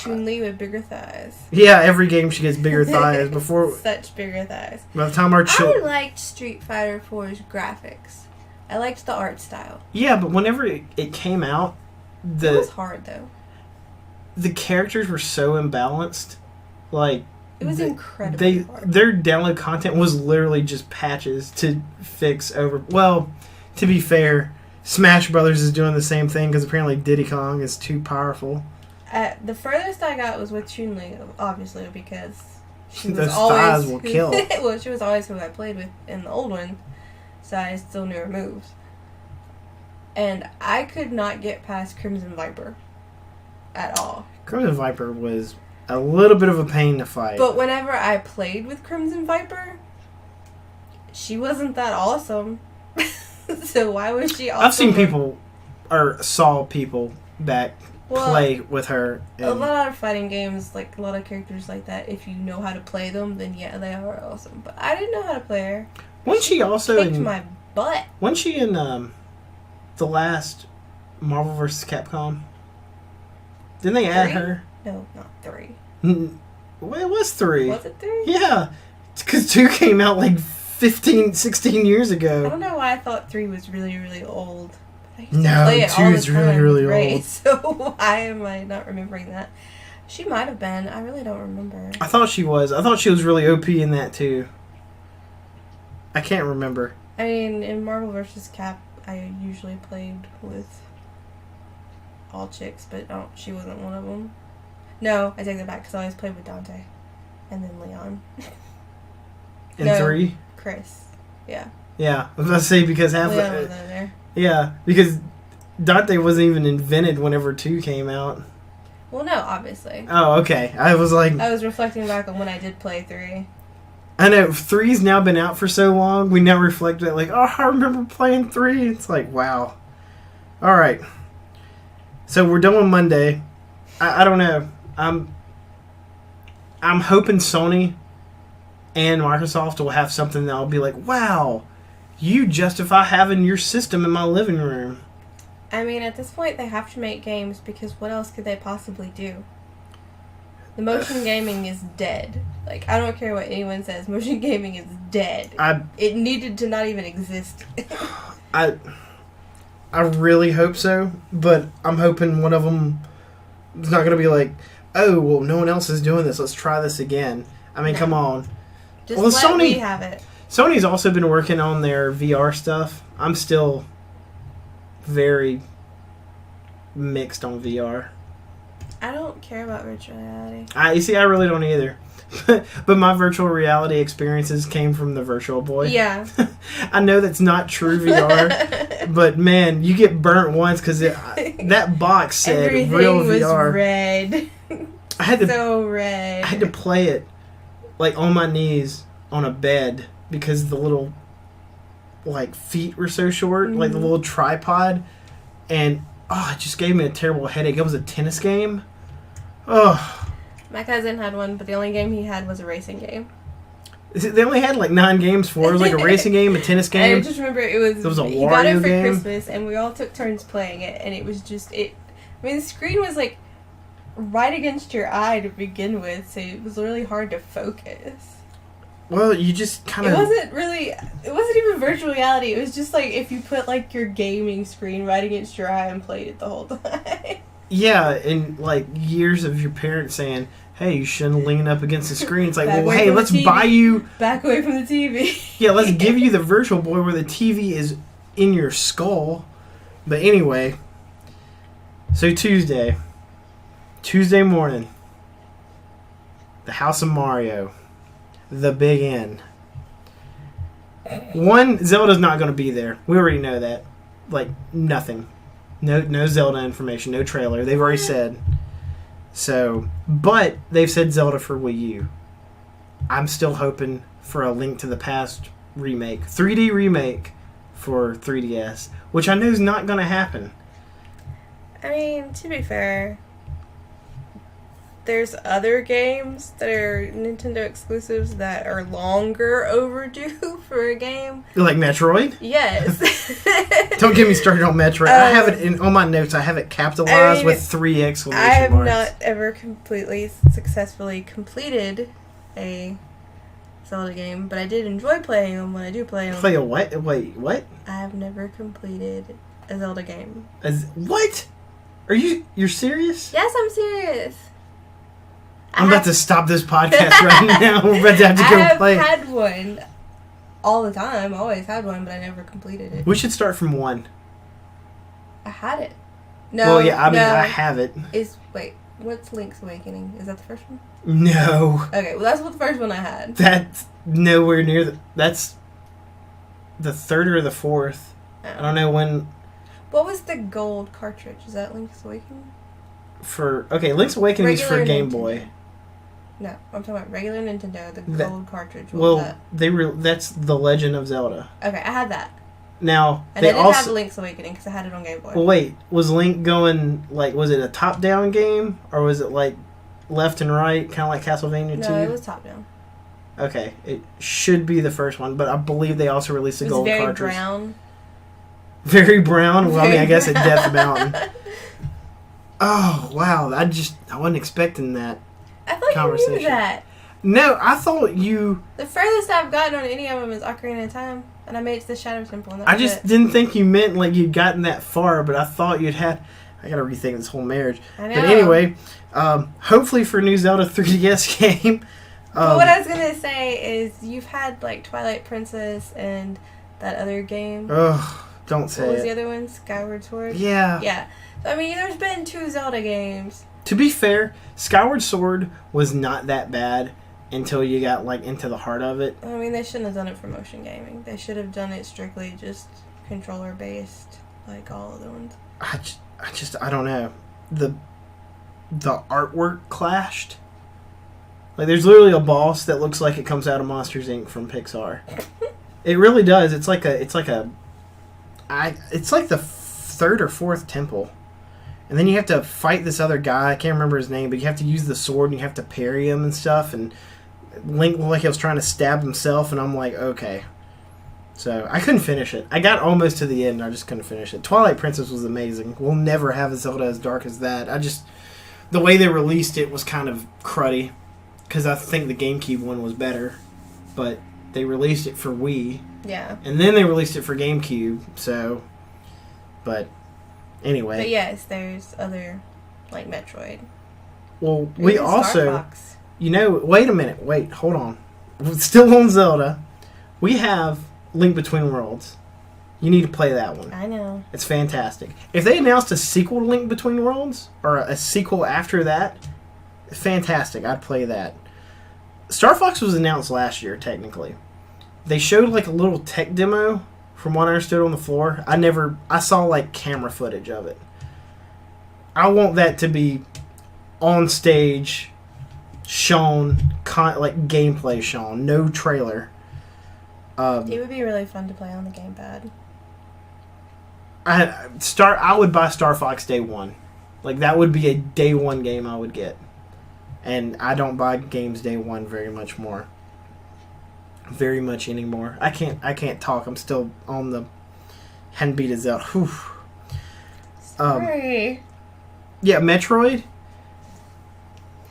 Chun-Li with bigger thighs. Yeah, every game she gets bigger thighs before. Such bigger thighs. By the time our I liked Street Fighter 4's graphics. I liked the art style. Yeah, but whenever it came out, It was hard, though. The characters were so imbalanced. Like, it was incredibly hard. Their download content was literally just patches to fix over. Well, to be fair, Smash Brothers is doing the same thing because apparently Diddy Kong is too powerful. The furthest I got was with Chun-Li, obviously, because she was those always thighs will kill. Well, she was always who I played with in the old one, so I still knew her moves. And I could not get past Crimson Viper at all. Crimson Viper was a little bit of a pain to fight. But whenever I played with Crimson Viper, she wasn't that awesome. So why was she awesome? I've seen people, or saw people that play with her. A lot of fighting games, like a lot of characters like that, if you know how to play them, then yeah, they are awesome. But I didn't know how to play her. Wasn't she also kicked my butt. Wasn't she in the last Marvel vs. Capcom? Didn't they add her? No, not 3. Well, it was 3. Was it 3? Yeah. Because 2 came out like 15, 16 years ago. I don't know why I thought 3 was really, really old. I used to No, play it 2 all the is time really, really with Ray, old. So why am I not remembering that? She might have been. I really don't remember. I thought she was. I thought she was really OP in that too. I can't remember. I mean, in Marvel vs. Cap, I usually played with all chicks, but she wasn't one of them. No, I take that back because I always played with Dante. And then Leon. In 3? Chris. Yeah. Yeah. I was about to say because half Leon wasn't there. Yeah, because Dante wasn't even invented whenever 2 came out. Well, no, obviously. Oh, okay. I was like... I was reflecting back on when I did play 3. I know, 3's now been out for so long, we now reflect that like, oh, I remember playing 3. It's like, wow. Alright. So we're done with Monday. I don't know. I'm hoping Sony and Microsoft will have something that'll be like, wow, you justify having your system in my living room. I mean, at this point, they have to make games because what else could they possibly do? The motion gaming is dead. Like, I don't care what anyone says. Motion gaming is dead. It needed to not even exist. I really hope so, but I'm hoping one of them is not going to be like, oh, well, no one else is doing this. Let's try this again. I mean, come on. Just let Sony have it. Sony's also been working on their VR stuff. I'm still very mixed on VR. I don't care about virtual reality. I really don't either. But my virtual reality experiences came from the Virtual Boy. Yeah. I know that's not true VR, but man, you get burnt once because that box said everything real was VR. Red. I had to so red. I had to play it like on my knees on a bed because the little like feet were so short, like the little tripod, and it just gave me a terrible headache. It was a tennis game. Oh. My cousin had one, but the only game he had was a racing game. They only had like 9 games for it. It was like a racing game, a tennis game. I just remember it was a he got it Wario for game. Christmas, and we all took turns playing it, and it was just I mean, the screen was like right against your eye to begin with, so it was really hard to focus. Well, you just kind of... It wasn't even virtual reality. It was just like if you put like your gaming screen right against your eye and played it the whole time. Yeah, and like years of your parents saying, hey, you shouldn't lean up against the screen. It's like, Back well, hey, let's buy you... Back away from the TV. Yeah, let's give you the Virtual Boy where the TV is in your skull. But anyway, so Tuesday morning, the House of Mario, the Big N. One, Zelda's not going to be there. We already know that. Like, nothing. No Zelda information, no trailer. They've already said. So, but they've said Zelda for Wii U. I'm still hoping for a Link to the Past remake, 3D remake for 3DS, which I know is not going to happen. I mean, to be fair, there's other games that are Nintendo exclusives that are longer overdue for a game. Like Metroid? Yes. Don't get me started on Metroid. I have it on my notes. I have it capitalized with 3 exclamation marks. I have marks. not ever completely successfully completed a Zelda game, but I did enjoy playing them when I do play them. Play a what? Wait, what? I have never completed a Zelda game. What? You're serious? Yes, I'm serious. I'm about to stop this podcast right now. We're about to have to go play. I have had one all the time. Always had one, but I never completed it. We should start from 1. I had it. No. Well, yeah, I mean, I have it. Wait, what's Link's Awakening? Is that the first one? No. Okay, well, that's what the first one I had. That's nowhere near that's the 3rd or the 4th. Oh. I don't know when. What was the gold cartridge? Is that Link's Awakening? Link's Awakening is for Game Boy. No, I'm talking about regular Nintendo, the gold cartridge. What was that? That's The Legend of Zelda. Okay, I had that. Now, and I didn't have Link's Awakening because I had it on Game Boy. Well, wait, was Link going, was it a top-down game? Or was it, left and right, kind of like Castlevania 2? No, it was top-down. Okay, it should be the first one, but I believe they also released a gold cartridge. It was very brown. Very brown? Well, I guess at Death Mountain. Oh, wow, I wasn't expecting that. I thought you knew that. No, I thought you... The furthest I've gotten on any of them is Ocarina of Time, and I made it to the Shadow Temple. And I just didn't think you meant you'd gotten that far, but I thought you'd had... I gotta rethink this whole marriage. I know. But anyway, hopefully for new Zelda 3DS game... but what I was going to say is you've had, Twilight Princess and that other game. Ugh, don't say it. What was the other one? Skyward Sword? Yeah. Yeah. I mean, there's been 2 Zelda games. To be fair, Skyward Sword was not that bad until you got into the heart of it. I mean, they shouldn't have done it for motion gaming. They should have done it strictly just controller based, like all of the ones. I don't know. The artwork clashed. There's literally a boss that looks like it comes out of Monsters Inc. from Pixar. It really does. It's like the 3rd or 4th temple. And then you have to fight this other guy. I can't remember his name, but you have to use the sword and you have to parry him and stuff. And Link looked like he was trying to stab himself, and I'm like, okay. So I couldn't finish it. I got almost to the end, and I just couldn't finish it. Twilight Princess was amazing. We'll never have a Zelda as dark as that. The way they released it was kind of cruddy, because I think the GameCube one was better. But they released it for Wii. Yeah. And then they released it for GameCube, so... But... Anyway. But yes, there's other, Metroid. Well, we also... Star Fox. Wait a minute. Wait, hold on. We're still on Zelda. We have Link Between Worlds. You need to play that one. I know. It's fantastic. If they announced a sequel to Link Between Worlds, or a sequel after that, fantastic. I'd play that. Star Fox was announced last year, technically. They showed, a little tech demo... From what I understood on the floor, I saw camera footage of it. I want that to be on stage, shown, gameplay shown, no trailer. It would be really fun to play on the gamepad. I would buy Star Fox day one. That would be a day one game I would get. And I don't buy games day one very much anymore. I can't talk. I'm still on the hadn't beat a Zelda. Whew. Sorry. Yeah, Metroid.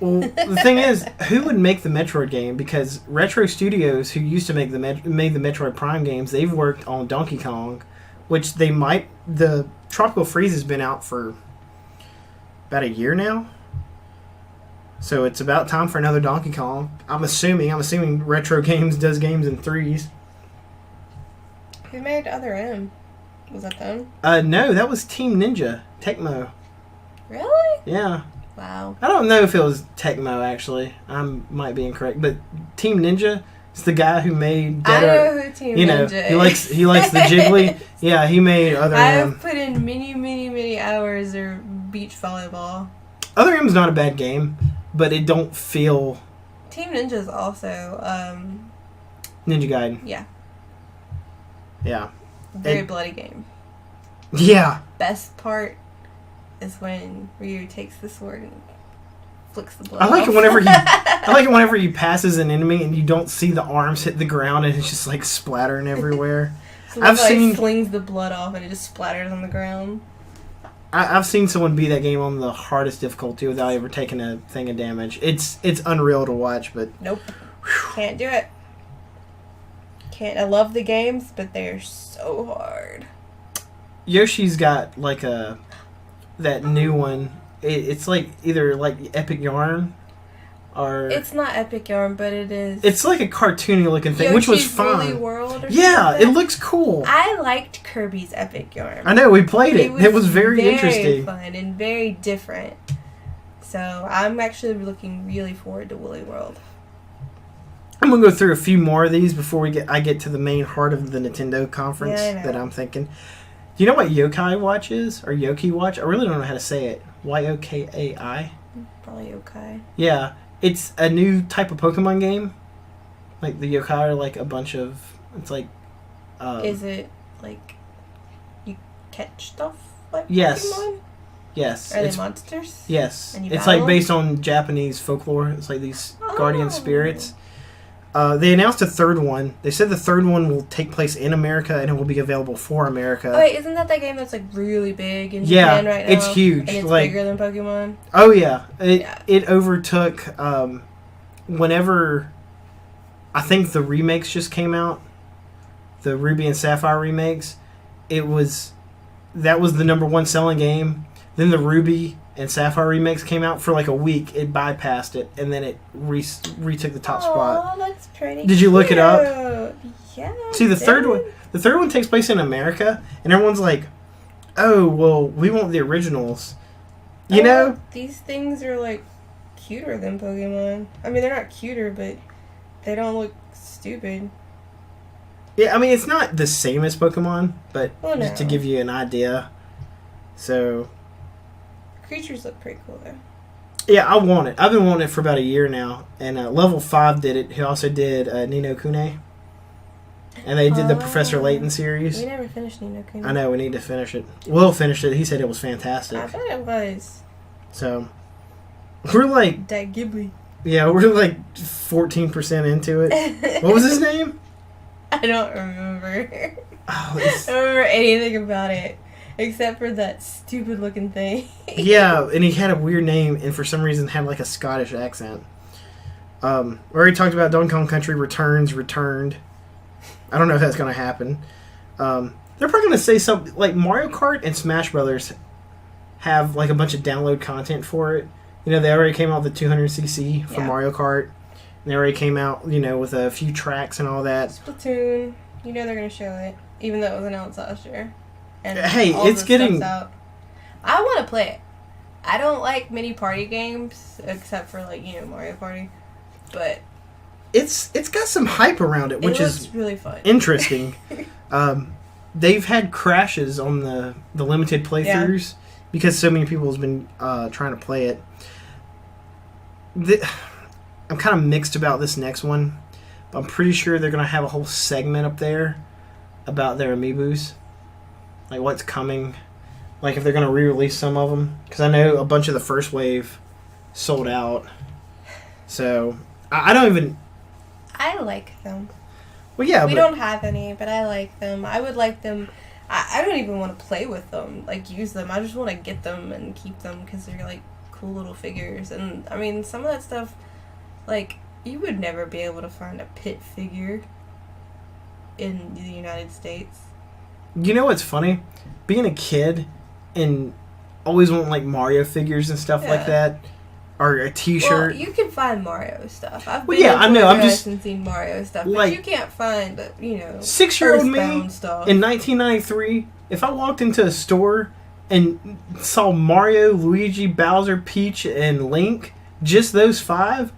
Well, the thing is, who would make the Metroid game? Because Retro Studios, who used to make the Metroid Prime games, they've worked on Donkey Kong, which they might. The Tropical Freeze has been out for about a year now. So it's about time for another Donkey Kong. I'm assuming Retro Games does games in 3s. Who made Other M? Was that them? No, that was Team Ninja, Tecmo. Really? Yeah. Wow. I don't know if it was Tecmo, actually. I might be incorrect. But Team Ninja is the guy who made... I know who Team Ninja is. He likes the Jiggly. Yeah, he made Other M. I've put in many hours of beach volleyball. Other M's not a bad game, but it don't feel... Team Ninja is also... Ninja Gaiden. Yeah. Yeah. Very bloody game. Yeah. Best part is when Ryu takes the sword and flicks the blood I like off. it whenever he passes an enemy and you don't see the arms hit the ground and it's just like splattering everywhere. So I've seen slings the blood off and it just splatters on the ground. I've seen someone beat that game on the hardest difficulty without ever taking a thing of damage. It's unreal to watch, but nope, can't do it. Can't. I love the games, but they're so hard. Yoshi's got like that new one. It's like either like Epic Yarn or it's not Epic Yarn, but it is. It's like a cartoony looking thing, Yoshi's which was fun. Woolly World or yeah, something. it looks cool. I liked Kirby's Epic Yarn. I know we played it. It was very interesting, fun and very different. So I'm actually looking really forward to Woolly World. I'm gonna go through a few more of these before I get to the main heart of the Nintendo conference that I'm thinking. Do you know what Yokai Watch is? Or Yoki Watch? I really don't know how to say it. Yokai? Probably Yokai. Yeah. It's a new type of Pokemon game. Like the Yokai are like a bunch of... It's like... is it like you catch stuff like yes. Pokemon? Yes. Are they monsters? Yes. And you it's battle like based on Japanese folklore. It's like these guardian spirits. They announced a third one. They said the third one will take place in America and it will be available for America. Oh, wait, isn't that game that's like really big in Japan right now? It's huge. And it's like, bigger than Pokemon? Oh, yeah. It overtook whenever... I think the remakes just came out. The Ruby and Sapphire remakes. That was the #1 selling game. Then the Ruby and Sapphire remakes came out for like a week. It bypassed it, and then it retook the top spot. Oh, that's pretty. Did you look it up? Yeah. See, the third one. The third one takes place in America, and everyone's like, "Oh, well, we want the originals." You know, these things are like cuter than Pokemon. I mean, they're not cuter, but they don't look stupid. Yeah, I mean, it's not the same as Pokemon, but just to give you an idea. So. Creatures look pretty cool, though. Yeah, I want it. I've been wanting it for about a year now. And Level 5 did it. He also did Ni no Kuni. And they did the Professor Layton series. We never finished Ni no Kuni. I know, we need to finish it. Will finished it. He said it was fantastic. I bet it was. So, we're like... That Ghibli. Yeah, we're like 14% into it. What was his name? I don't remember. Oh, I don't remember anything about it. Except for that stupid looking thing. Yeah, and he had a weird name and for some reason had like a Scottish accent. We already talked about Donkey Kong Country returned. I don't know if that's going to happen. They're probably going to say something like Mario Kart and Smash Brothers have like a bunch of download content for it. You know, they already came out with the 200cc for Mario Kart. And they already came out, you know, with a few tracks and all that. Splatoon, you know they're going to show it, even though it was announced last year. And hey, it's getting out. I want to play it. I don't like mini party games except for like, you know, Mario Party. But it's got some hype around it, which is really fun. Interesting. They've had crashes on the limited playthroughs because so many people have been trying to play it. I'm kind of mixed about this next one. But I'm pretty sure they're going to have a whole segment up there about their amiibos. Like what's coming. Like if they're going to re-release some of them. Because I know a bunch of the first wave sold out. So, I don't even... I like them. Well, yeah, we don't have any, but I like them. I would like them... I don't even want to play with them, like use them. I just want to get them and keep them because they're like cool little figures. And I mean, some of that stuff, like, you would never be able to find a Pit figure in the United States. You know what's funny? Being a kid and always wanting like Mario figures and stuff like that, or a T-shirt. Well, you can find Mario stuff. I've been I know. I'm just and seen Mario stuff, like, but you can't find, you know, 6-year-old me stuff. In 1993. If I walked into a store and saw Mario, Luigi, Bowser, Peach, and Link, just those 5,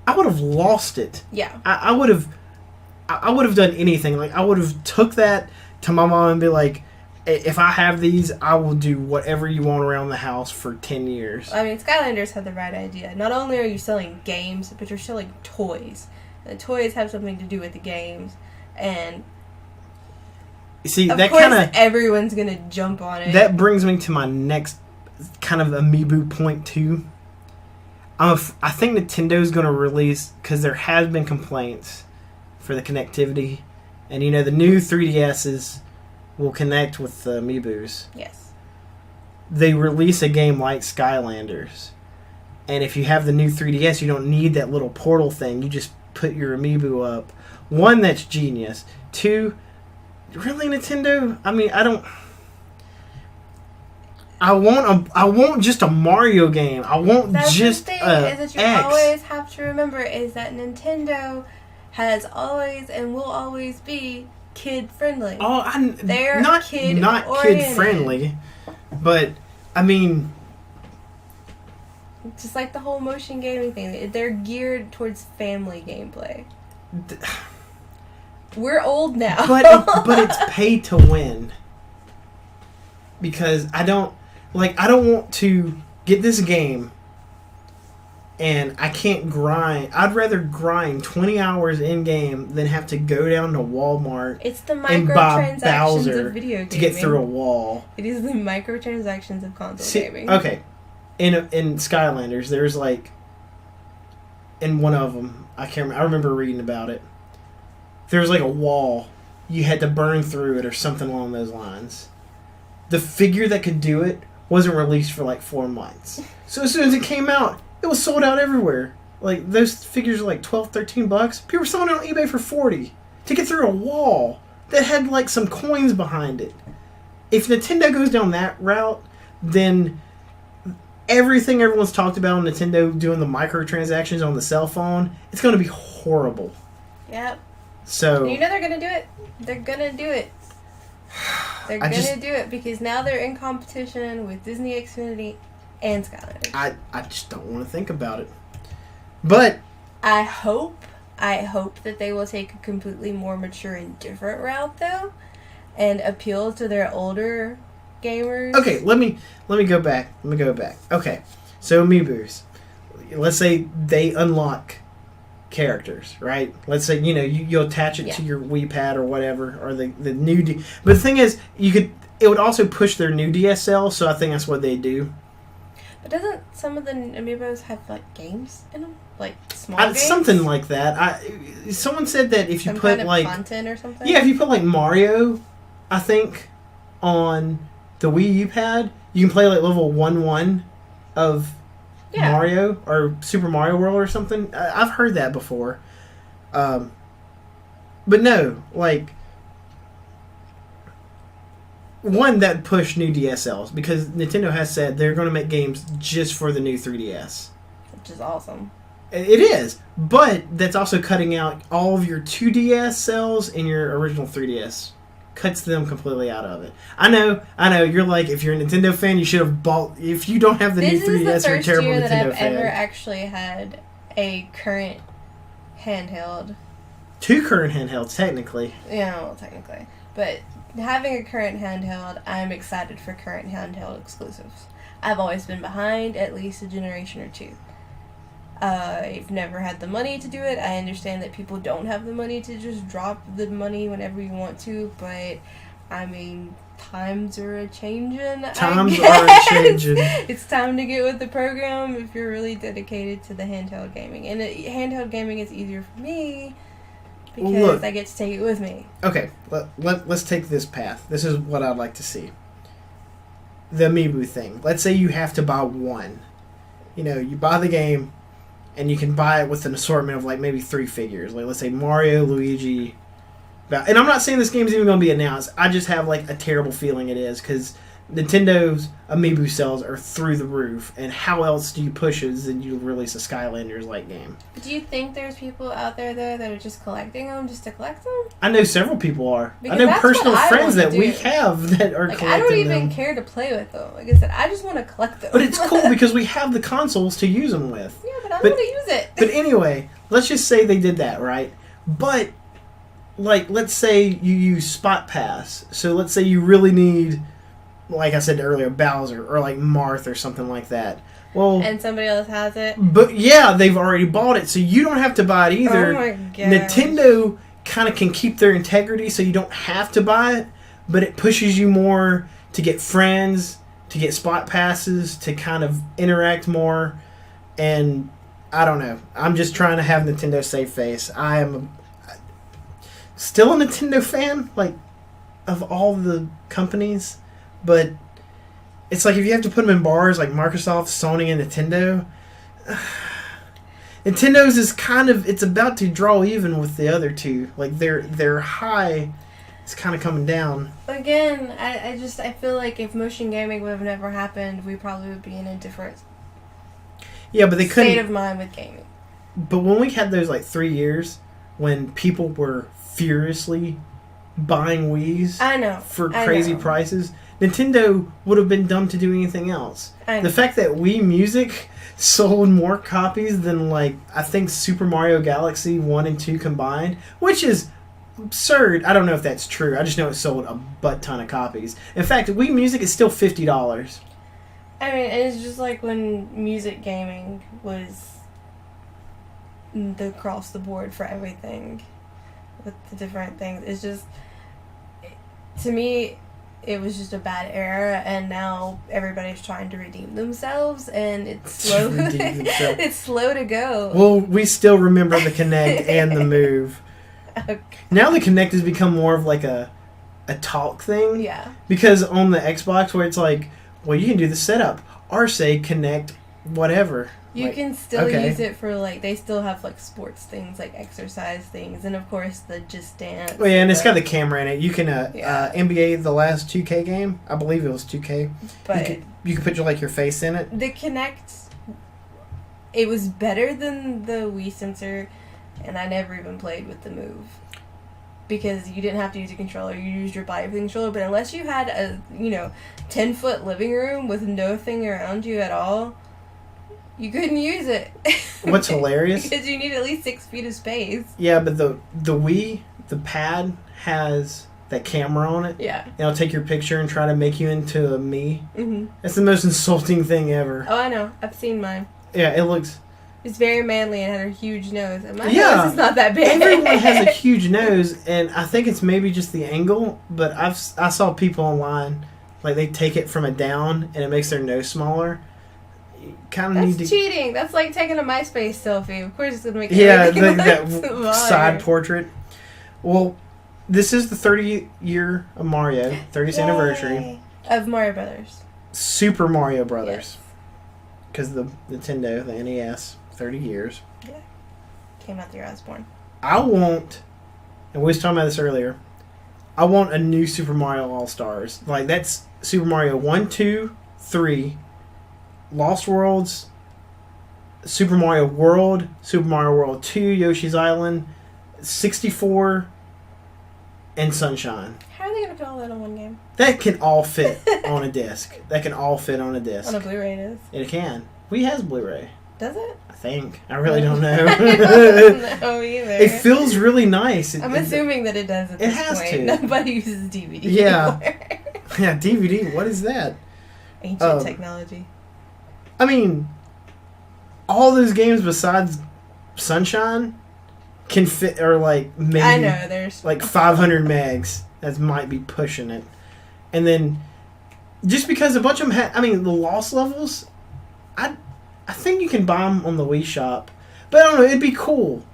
I would have lost it. Yeah, I would have done anything. Like I would have took that to my mom and be like, if I have these, I will do whatever you want around the house for 10 years. I mean, Skylanders had the right idea. Not only are you selling games, but you're selling toys. The toys have something to do with the games. And see, of that course kind of everyone's going to jump on it. That brings me to my next kind of amiibo point too. I think Nintendo's going to release, because there has been complaints for the connectivity, and the new 3DSs will connect with the Amiibos. Yes. They release a game like Skylanders, and if you have the new 3DS, you don't need that little portal thing. You just put your Amiibo up. One, that's genius. Two, really, Nintendo? I mean, I want just a Mario game. I want That's just the thing, a is that you X. always have to remember is that Nintendo has always and will always be kid friendly. Oh, They're not kid friendly, but I mean, just like the whole motion gaming thing, they're geared towards family gameplay. We're old now, but it's pay to win, because I don't want to get this game and I can't grind. I'd rather grind 20 hours in game than have to go down to Walmart. It's the and buy microtransactions Bowser of video gaming to get through a wall. It is the microtransactions of console gaming. Okay, in Skylanders, there's in one of them, I can't remember, I remember reading about it. There was a wall, you had to burn through it or something along those lines. The figure that could do it wasn't released for 4 months. So as soon as it came out, it was sold out everywhere. Those figures are $12, $13. People were selling it on eBay for $40 to get through a wall that had some coins behind it. If Nintendo goes down that route, then everything everyone's talked about on Nintendo doing the microtransactions on the cell phone, it's going to be horrible. Yep. So they're going to do it. They're going to do it. They're going to do it because now they're in competition with Disney Xfinity and Skylanders. I just don't want to think about it. But I hope that they will take a completely more mature and different route, though, and appeal to their older gamers. Okay, let me go back. Okay, so Amiibos. Let's say they unlock characters, right? Let's say you'll attach it to your Wii Pad or whatever, or the new. But the thing is, it would also push their new DSL. So I think that's what they do. But doesn't some of the Amiibos have games in them, small games? Something like that. Someone said that if you some put kind of content or something. Yeah, if you put Mario, I think on the Wii U pad, you can play level 1-1 of Mario or Super Mario World or something. I've heard that before. But no, one that pushed new DSLs, because Nintendo has said they're going to make games just for the new 3DS. Which is awesome. It is, but that's also cutting out all of your 2DS cells and your original 3DS. Cuts them completely out of it. I know. You're if you're a Nintendo fan, you should have bought. If you don't have the new 3DS, you're a terrible Nintendo fan. This is the first year that I've ever actually had a current handheld. 2 current handhelds, technically. Yeah, well, technically. But having a current handheld, I'm excited for current handheld exclusives. I've always been behind at least a generation or 2. I've never had the money to do it. I understand that people don't have the money to just drop the money whenever you want to, but I mean, times are a-changin'. Times are a-changin'. It's time to get with the program if you're really dedicated to the handheld gaming. And handheld gaming is easier for me because I get to take it with me. Okay, let's take this path. This is what I'd like to see. The Amiibo thing. Let's say you have to buy one. You buy the game, and you can buy it with an assortment of maybe 3 figures. Let's say Mario, Luigi. And I'm not saying this game's even going to be announced. I just have a terrible feeling it is, because Nintendo's Amiibo sales are through the roof. And how else do you push it than you release a Skylanders-like game? Do you think there's people out there, though, that are just collecting them just to collect them? I know several people are. Because I know personal friends that we have that are collecting them. I don't even care to play with them. Like I said, I just want to collect them. But it's cool because we have the consoles to use them with. Yeah, but I don't want to use it. But anyway, let's just say they did that, right? But, let's say you use Spot Pass. So let's say you really need, like I said earlier, Bowser or Marth or something like that. Well, and somebody else has it. But yeah, they've already bought it, so you don't have to buy it either. Oh my god! Nintendo kind of can keep their integrity, so you don't have to buy it, but it pushes you more to get friends, to get Spot Passes, to kind of interact more. And I don't know. I'm just trying to have Nintendo save face. I am still a Nintendo fan, like, of all the companies, but it's like if you have to put them in bars like Microsoft, Sony, and Nintendo, Nintendo's is kind of, it's about to draw even with the other two. Like their high is kind of coming down. Again, I feel like if motion gaming would have never happened, we probably would be in a different but they couldn't state of mind with gaming. But when we had those like 3 years when people were furiously buying Wii's for crazy prices, Nintendo would have been dumb to do anything else. The fact that Wii Music sold more copies than, like, I think Super Mario Galaxy 1 and 2 combined, which is absurd. I don't know if that's true. I just know it sold a butt ton of copies. In fact, Wii Music is still $50. I mean, it's just like when music gaming was the across the board for everything with the different things. It's just, to me, it was just a bad era, and now everybody's trying to redeem themselves, and it's slow. It's slow to go. Well, we still remember the Kinect and the Move. Okay. Now the Kinect has become more of like a talk thing. Yeah. Because on the Xbox, where it's like, well, you can do the setup, or say Kinect, whatever. You can still use it for, like, they still have, like, sports things, like exercise things, and of course the Just Dance. Oh, yeah, and it's got the camera in it. You can, NBA, the last 2K game, I believe it was 2K. But you can put your face in it. The Kinect, it was better than the Wii sensor, and I never even played with the Move. Because you didn't have to use a controller, you used your body with the controller, but unless you had a, 10-foot living room with nothing around you at all, you couldn't use it. What's hilarious? Because you need at least 6 feet of space. Yeah, but the Wii, the pad, has that camera on it. Yeah. And it'll take your picture and try to make you into a me. Mm-hmm. That's the most insulting thing ever. Oh, I know. I've seen mine. Yeah, it looks... It's very manly and had a huge nose. And my nose is not that big. Everyone has a huge nose, and I think it's maybe just the angle, but I saw people online, like, they take it from a down, and it makes their nose smaller. That's cheating. That's like taking a MySpace selfie. Of course it's going to make that side portrait. Well, this is the 30th year of Mario, 30th anniversary. Of Mario Brothers. Super Mario Brothers. Because the Nintendo, the NES, 30 years. Yeah. Came out the year I was born. I want, and we was talking about this earlier, I want a new Super Mario All-Stars. Like, that's Super Mario 1, 2, 3... Lost Worlds, Super Mario World, Super Mario World 2, Yoshi's Island, 64, and Sunshine. How are they going to put all that on one game? That can all fit on a disc. That can all fit on a disc. On a Blu-ray, it is. It can. Wii has Blu-ray. Does it? I think. I really don't know. I don't know either. It feels really nice. I'm assuming that it does at this point. It has to. Nobody uses DVD Yeah. anymore. Yeah, DVD. What is that? Ancient technology. I mean, all those games besides Sunshine can fit, or like maybe I know there's like 500 megs. That might be pushing it. And then just because a bunch of them the Lost levels, I think you can buy them on the Wii Shop, but I don't know. It'd be cool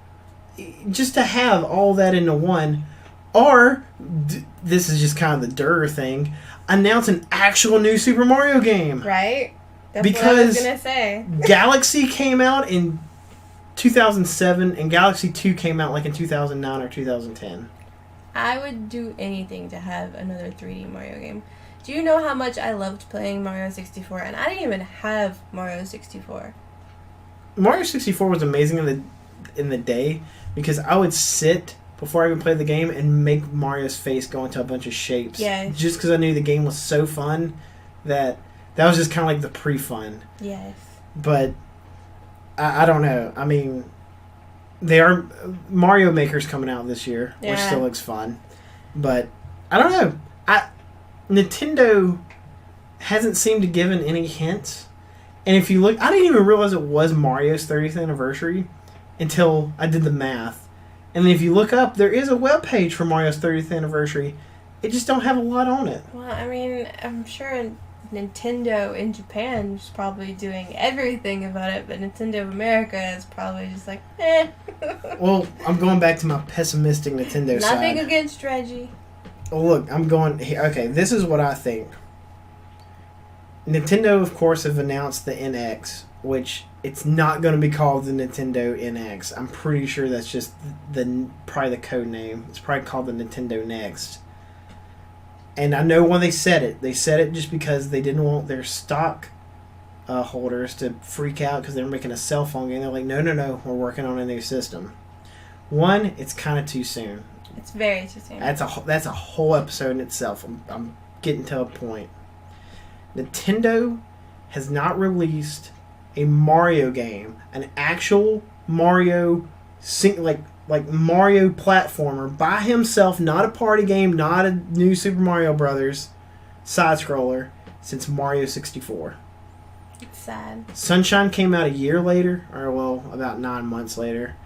just to have all that into one. Or this is just kind of the Durr thing. Announce an actual new Super Mario game, right? That's because what I was gonna say. Galaxy came out in 2007, and Galaxy 2 came out like in 2009 or 2010. I would do anything to have another 3D Mario game. Do you know how much I loved playing Mario 64? And I didn't even have Mario 64. Mario 64 was amazing in the day because I would sit before I even played the game and make Mario's face go into a bunch of shapes. Yeah. Just because I knew the game was so fun that was just kind of like the pre-fun. Yes. But I don't know. I mean, Mario Maker's coming out this year, which still looks fun. But I don't know. Nintendo hasn't seemed to give any hints. And if you look, I didn't even realize it was Mario's 30th anniversary until I did the math. And then if you look up, there is a webpage for Mario's 30th anniversary. It just don't have a lot on it. Well, I mean, I'm sure Nintendo in Japan is probably doing everything about it, but Nintendo of America is probably just like, eh. Well, I'm going back to my pessimistic Nintendo side. Nothing against Reggie. Well, look, I'm going here. Okay, this is what I think. Nintendo, of course, have announced the NX, which it's not going to be called the Nintendo NX. I'm pretty sure that's just probably the code name. It's probably called the Nintendo Next. And I know when they said it just because they didn't want their stock holders to freak out because they were making a cell phone game. They're like, no, we're working on a new system. One, it's kind of too soon. It's very too soon. That's a whole episode in itself. I'm getting to a point. Nintendo has not released a Mario game, an actual Mario like Mario platformer by himself, not a party game, not a new Super Mario Brothers side scroller, since Mario 64. It's sad. Sunshine came out a year later, or well, about 9 months later.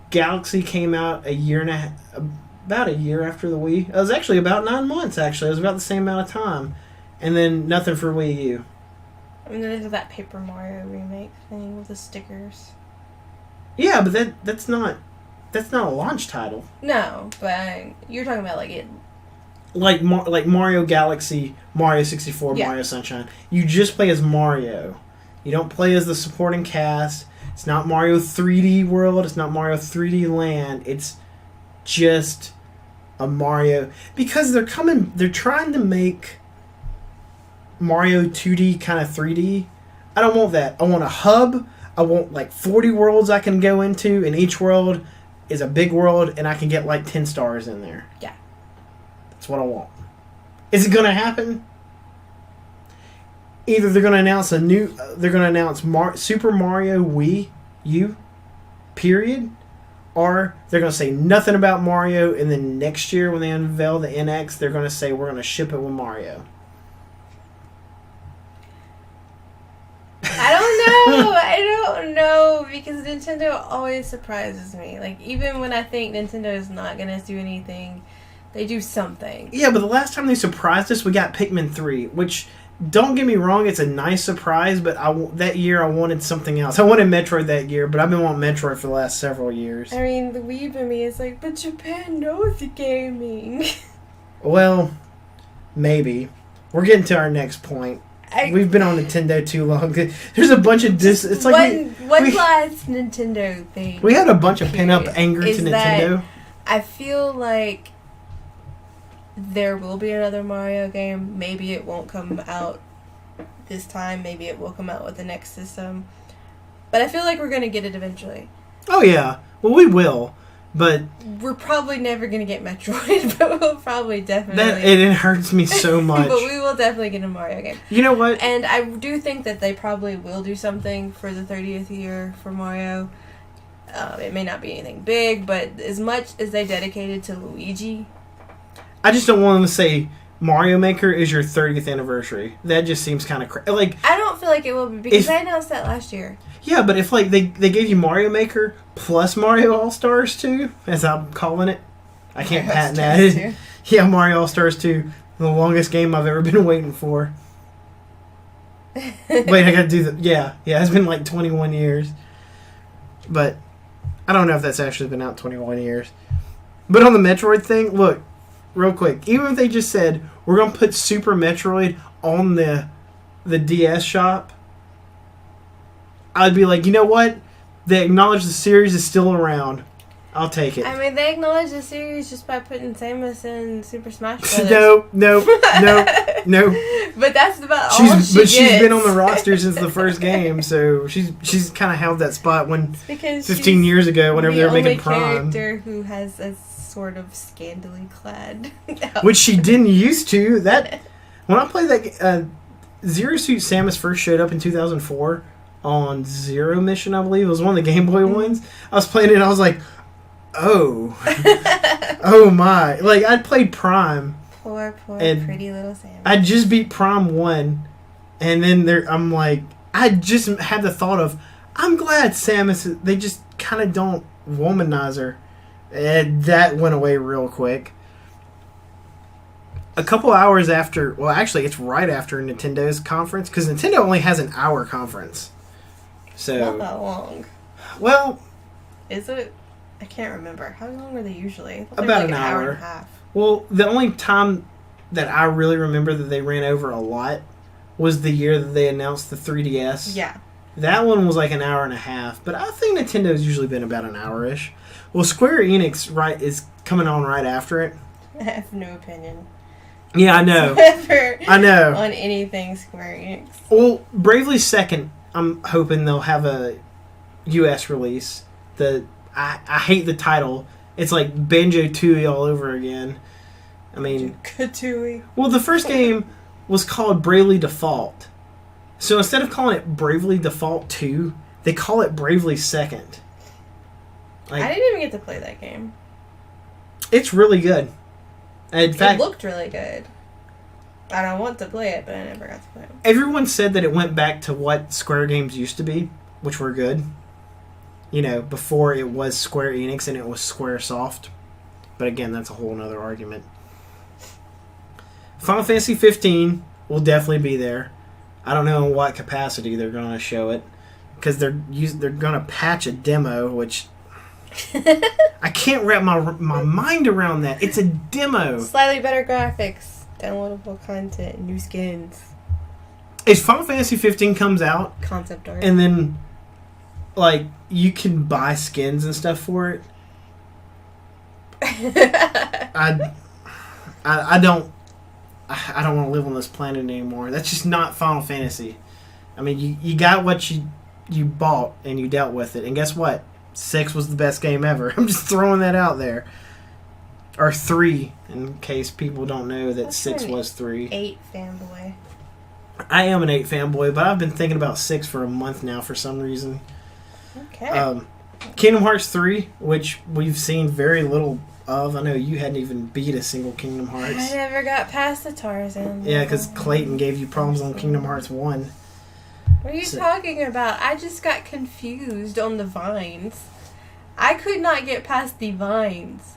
Galaxy came out about a year after the Wii. It was actually about 9 months, actually. It was about the same amount of time. And then nothing for Wii U. And then there's that Paper Mario remake thing with the stickers. Yeah, but that's not a launch title. No, but you're talking about like it. Like Mario Galaxy, Mario 64, Yeah. Mario Sunshine. You just play as Mario. You don't play as the supporting cast. It's not Mario 3D World. It's not Mario 3D Land. It's just a Mario. Because they're trying to make Mario 2D kind of 3D. I don't want that. I want a hub. I want like 40 worlds I can go into, and each world is a big world, and I can get like 10 stars in there. Yeah. That's what I want. Is it going to happen? Either they're going to announce Super Mario Wii U, period, or they're going to say nothing about Mario, and then next year when they unveil the NX, they're going to say we're going to ship it with Mario. I don't know, because Nintendo always surprises me. Like, even when I think Nintendo is not going to do anything, they do something. Yeah, but the last time they surprised us, we got Pikmin 3, which, don't get me wrong, it's a nice surprise, but that year I wanted something else. I wanted Metroid that year, but I've been wanting Metroid for the last several years. I mean, the weeb in me is like, but Japan knows the gaming. Well, maybe. We're getting to our next point. We've been on Nintendo too long. There's a bunch of it's like one last Nintendo thing. We had a bunch of pin-up anger to Nintendo. I feel like there will be another Mario game. Maybe it won't come out this time. Maybe it will come out with the next system. But I feel like we're going to get it eventually. Oh, yeah. Well, we will. But we're probably never going to get Metroid, but we'll probably definitely... It hurts me so much. But we will definitely get a Mario game. You know what? And I do think that they probably will do something for the 30th year for Mario. It may not be anything big, but as much as they dedicated to Luigi... I just don't want them to say Mario Maker is your 30th anniversary. That just seems kind of like... I don't feel like it will be, because I announced that last year. Yeah, but if like they gave you Mario Maker plus Mario All-Stars 2, as I'm calling it, I can't patent that. Yeah, Mario All-Stars 2, the longest game I've ever been waiting for. Wait, I gotta do the... Yeah, it's been like 21 years. But I don't know if that's actually been out 21 years. But on the Metroid thing, look, real quick, even if they just said, we're gonna put Super Metroid on the DS shop, I'd be like, you know what? They acknowledge the series is still around. I'll take it. I mean, they acknowledge the series just by putting Samus in Super Smash Bros. No. But that's about all she gets. But she's been on the roster since the first game, so she's kind of held that spot 15 years ago, whenever they were making Prime. The character who has a sort of scantily clad which she didn't used to. When I played that Zero Suit Samus first showed up in 2004 on Zero Mission, I believe. It was one of the Game Boy ones. I was playing it and I was like, oh. Oh my. Like, I'd played Prime. Poor pretty little Samus. I just beat Prime 1, and then I'm like, I just had the thought of, I'm glad Samus, they just kind of don't womanize her. And that went away real quick. a couple hours after... Well, actually, it's right after Nintendo's conference, because Nintendo only has an hour conference. So... Not that long. Well... Is it? I can't remember. How long are they usually? About an hour and a half. Well, the only time that I really remember that they ran over a lot was the year that they announced the 3DS. Yeah. That one was like an hour and a half, but I think Nintendo's usually been about an hour-ish. Well, Square Enix is coming on right after it. I have no opinion. Yeah, I know. I know. On anything Square Enix. Well, Bravely Second, I'm hoping they'll have a U.S. release. I hate the title. It's like Banjo-Tooie all over again. I mean... Banjo-Tooie. Well, the first game was called Bravely Default. So instead of calling it Bravely Default 2, they call it Bravely Second. Like, I didn't even get to play that game. It's really good. In fact, it looked really good. And I want to play it, but I never got to play it. Everyone said that it went back to what Square games used to be, which were good. You know, before it was Square Enix and it was Squaresoft. But again, that's a whole other argument. Final Fantasy 15 will definitely be there. I don't know in what capacity they're going to show it. Because they're going to patch a demo, which... I can't wrap my mind around that. It's a demo. Slightly better graphics, downloadable content, new skins. If Final Fantasy 15 comes out... Concept art. And then... like, you can buy skins and stuff for it. I don't want to live on this planet anymore. That's just not Final Fantasy. I mean, you got what you bought and you dealt with it. And guess what? 6 was the best game ever. I'm just throwing that out there. Or 3, in case people don't know that 6 was 3. 8 fanboy. I am an 8 fanboy, but I've been thinking about 6 for a month now for some reason. Okay. Kingdom Hearts 3, which we've seen very little of. I know you hadn't even beat a single Kingdom Hearts. I never got past the Tarzan. Yeah, because Clayton gave you problems on Kingdom Hearts 1. What are you talking about? I just got confused on the vines. I could not get past the vines.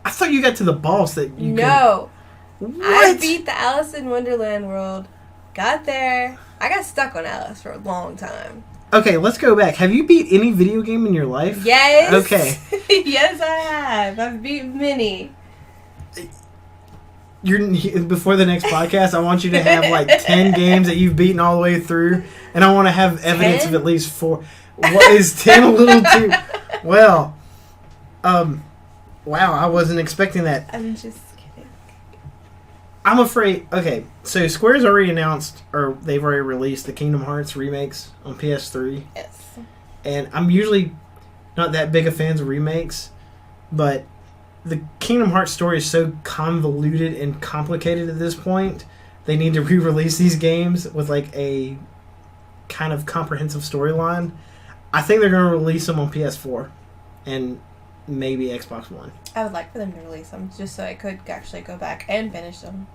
I thought you got to the boss that you No. What? I beat the Alice in Wonderland world. Got there. I got stuck on Alice for a long time. Okay, let's go back. Have you beat any video game in your life? Yes. Okay. Yes, I have. I've beaten many. Before the next podcast, I want you to have like 10 games that you've beaten all the way through, and I want to have evidence 10? of at least 4. What is 10 a little too? Well, wow, I wasn't expecting that. I'm just kidding. I'm afraid. Okay, so Square's already announced, or they've already released the Kingdom Hearts remakes on PS3. Yes. And I'm usually not that big of fans of remakes, but the Kingdom Hearts story is so convoluted and complicated at this point. They need to re-release these games with like a kind of comprehensive storyline. I think they're going to release them on PS4 and maybe Xbox One. I would like for them to release them just so I could actually go back and finish them.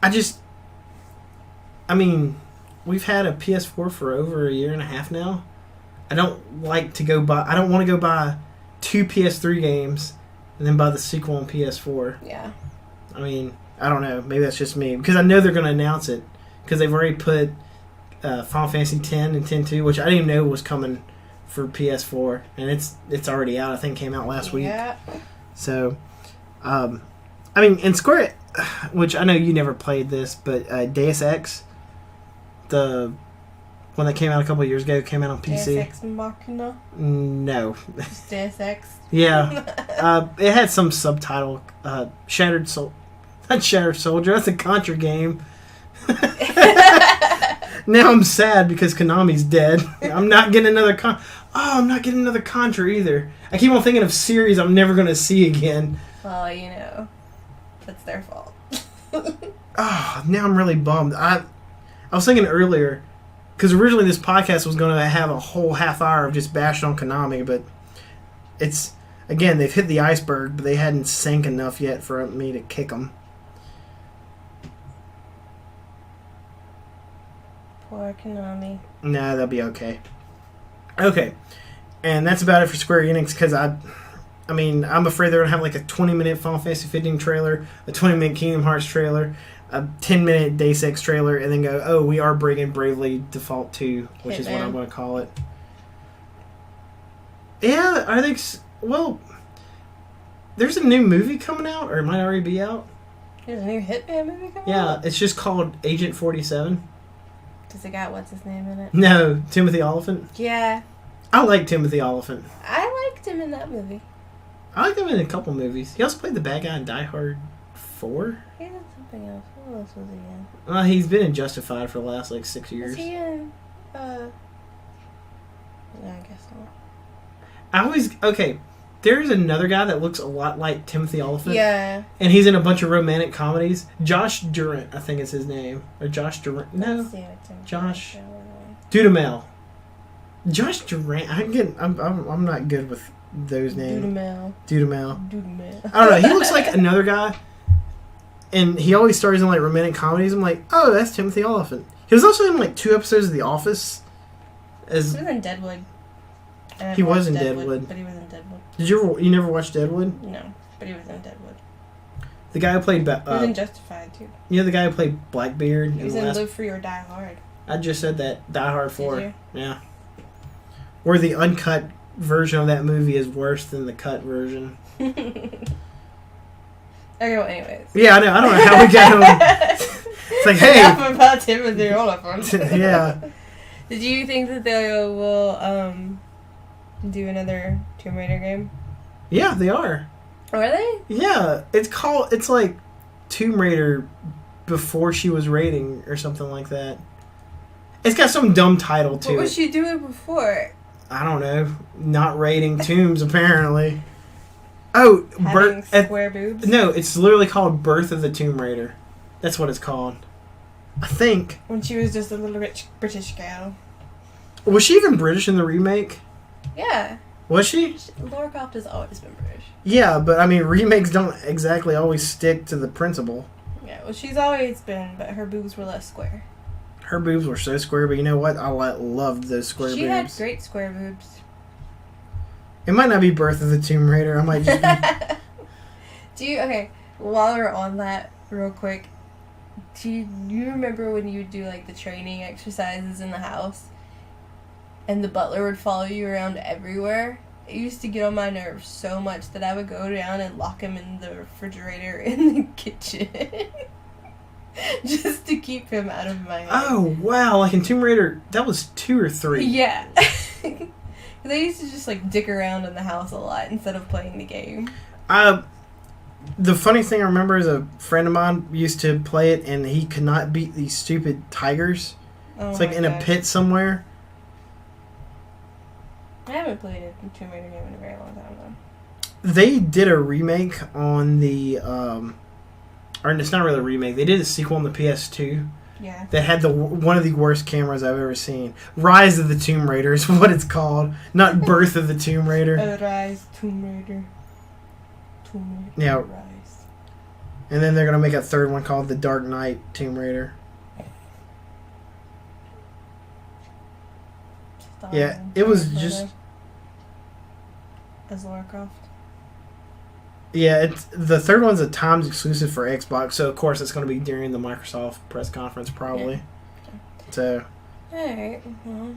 I mean, we've had a PS4 for over a year and a half now. I don't want to go buy 2 PS3 games and then buy the sequel on PS4. Yeah. I mean, I don't know. Maybe that's just me. Because I know they're going to announce it. Because they've already put Final Fantasy X and X-2, which I didn't even know was coming for PS4. And it's already out. I think it came out last week. Yeah. So, I mean, in Square, which I know you never played this, but Deus Ex, the one that came out a couple of years ago, came out on PC. Deus Ex Machina? No. Just Deus Ex? Yeah. It had some subtitle, Shattered Soul. Not Shattered Soldier, that's a Contra game. Now I'm sad because Konami's dead. I'm not getting another I'm not getting another Contra either. I keep on thinking of series I'm never going to see again. Well, you know, that's their fault. Now I'm really bummed. I was thinking earlier, because originally this podcast was going to have a whole half hour of just bashing on Konami, but it's, again, they've hit the iceberg, but they hadn't sank enough yet for me to kick them. Poor Konami. Nah, they'll be okay. Okay. And that's about it for Square Enix, because I mean, I'm afraid they're going to have like a 20-minute Final Fantasy 15 trailer, a 20-minute Kingdom Hearts trailer, a 10-minute Deus Ex trailer, and then go, oh, we are bringing Bravely Default 2, which is what I'm going to call it. Yeah, I think... Well, there's a new movie coming out, or it might already be out. There's a new Hitman movie coming out? Yeah, it's just called Agent 47. Does it got what's his name in it? No, Timothy Olyphant. Yeah. I like Timothy Olyphant. I liked him in that movie. I like him in a couple movies. He also played the bad guy in Die Hard 4. He did something else. What else was he in? He's been in Justified for the last, 6 years. Was he in, no, I guess not. Okay, there's another guy that looks a lot like Timothy Olyphant. Yeah. And he's in a bunch of romantic comedies. Josh Durant, I think is his name. Or Josh Durant. No. Josh Dudamel. Josh Durant. I'm not good with those names. Dudamel. I don't know. He looks like another guy. And he always stars in romantic comedies. I'm like, oh, that's Timothy Olyphant. He was also in 2 episodes of The Office. He was in Deadwood. He was in Deadwood. But he was in Deadwood. You never watched Deadwood? No, but he was in Deadwood. The guy who played... he was in Justified, too. You know the guy who played Blackbeard? He was in Live Free or Die Hard. I just said that. Die Hard 4. Did you? Yeah. Where the uncut version of that movie is worse than the cut version. Okay, well, anyways. Yeah, I know. I don't know how we got him. It's like, hey. Enough about Timothy Olyphant. Yeah. Did you think that they will do another Tomb Raider game? Yeah, they are. Oh, are they? Yeah. It's like Tomb Raider before she was raiding or something like that. It's got some dumb title to it. What was she doing before? I don't know. Not raiding tombs, apparently. Oh, square boobs? No, it's literally called Birth of the Tomb Raider. That's what it's called. I think. When she was just a little rich British gal. Was she even British in the remake? Yeah. Was she? Lara Croft has always been British. Yeah, but I mean, remakes don't exactly always stick to the principle. Yeah, well, she's always been, but her boobs were less square. Her boobs were so square, but you know what? I loved those square boobs. She had great square boobs. It might not be Birth of the Tomb Raider. I might just be... Okay, while we're on that, real quick, do you remember when you would do, the training exercises in the house? And the butler would follow you around everywhere? It used to get on my nerves so much that I would go down and lock him in the refrigerator in the kitchen. Just to keep him out of my head. Oh, wow. Like in Tomb Raider, that was 2 or 3. Yeah. They used to just, dick around in the house a lot instead of playing the game. The funny thing I remember is a friend of mine used to play it, and he could not beat these stupid tigers. Oh, it's in a pit somewhere. I haven't played a Tomb Raider game in a very long time, though. They did a remake on the... or it's not really a remake. They did a sequel on the PS2. Yeah. That had one of the worst cameras I've ever seen. Rise of the Tomb Raider is what it's called. Not Birth of the Tomb Raider. Rise, Tomb Raider. Tomb Raider. Yeah. Rise. And then they're going to make a third one called The Dark Knight Tomb Raider. Yeah, it was just... As Lara Croft. Yeah, the third one's a timed exclusive for Xbox, so of course it's going to be during the Microsoft press conference, probably. Yeah. So. Alright, well.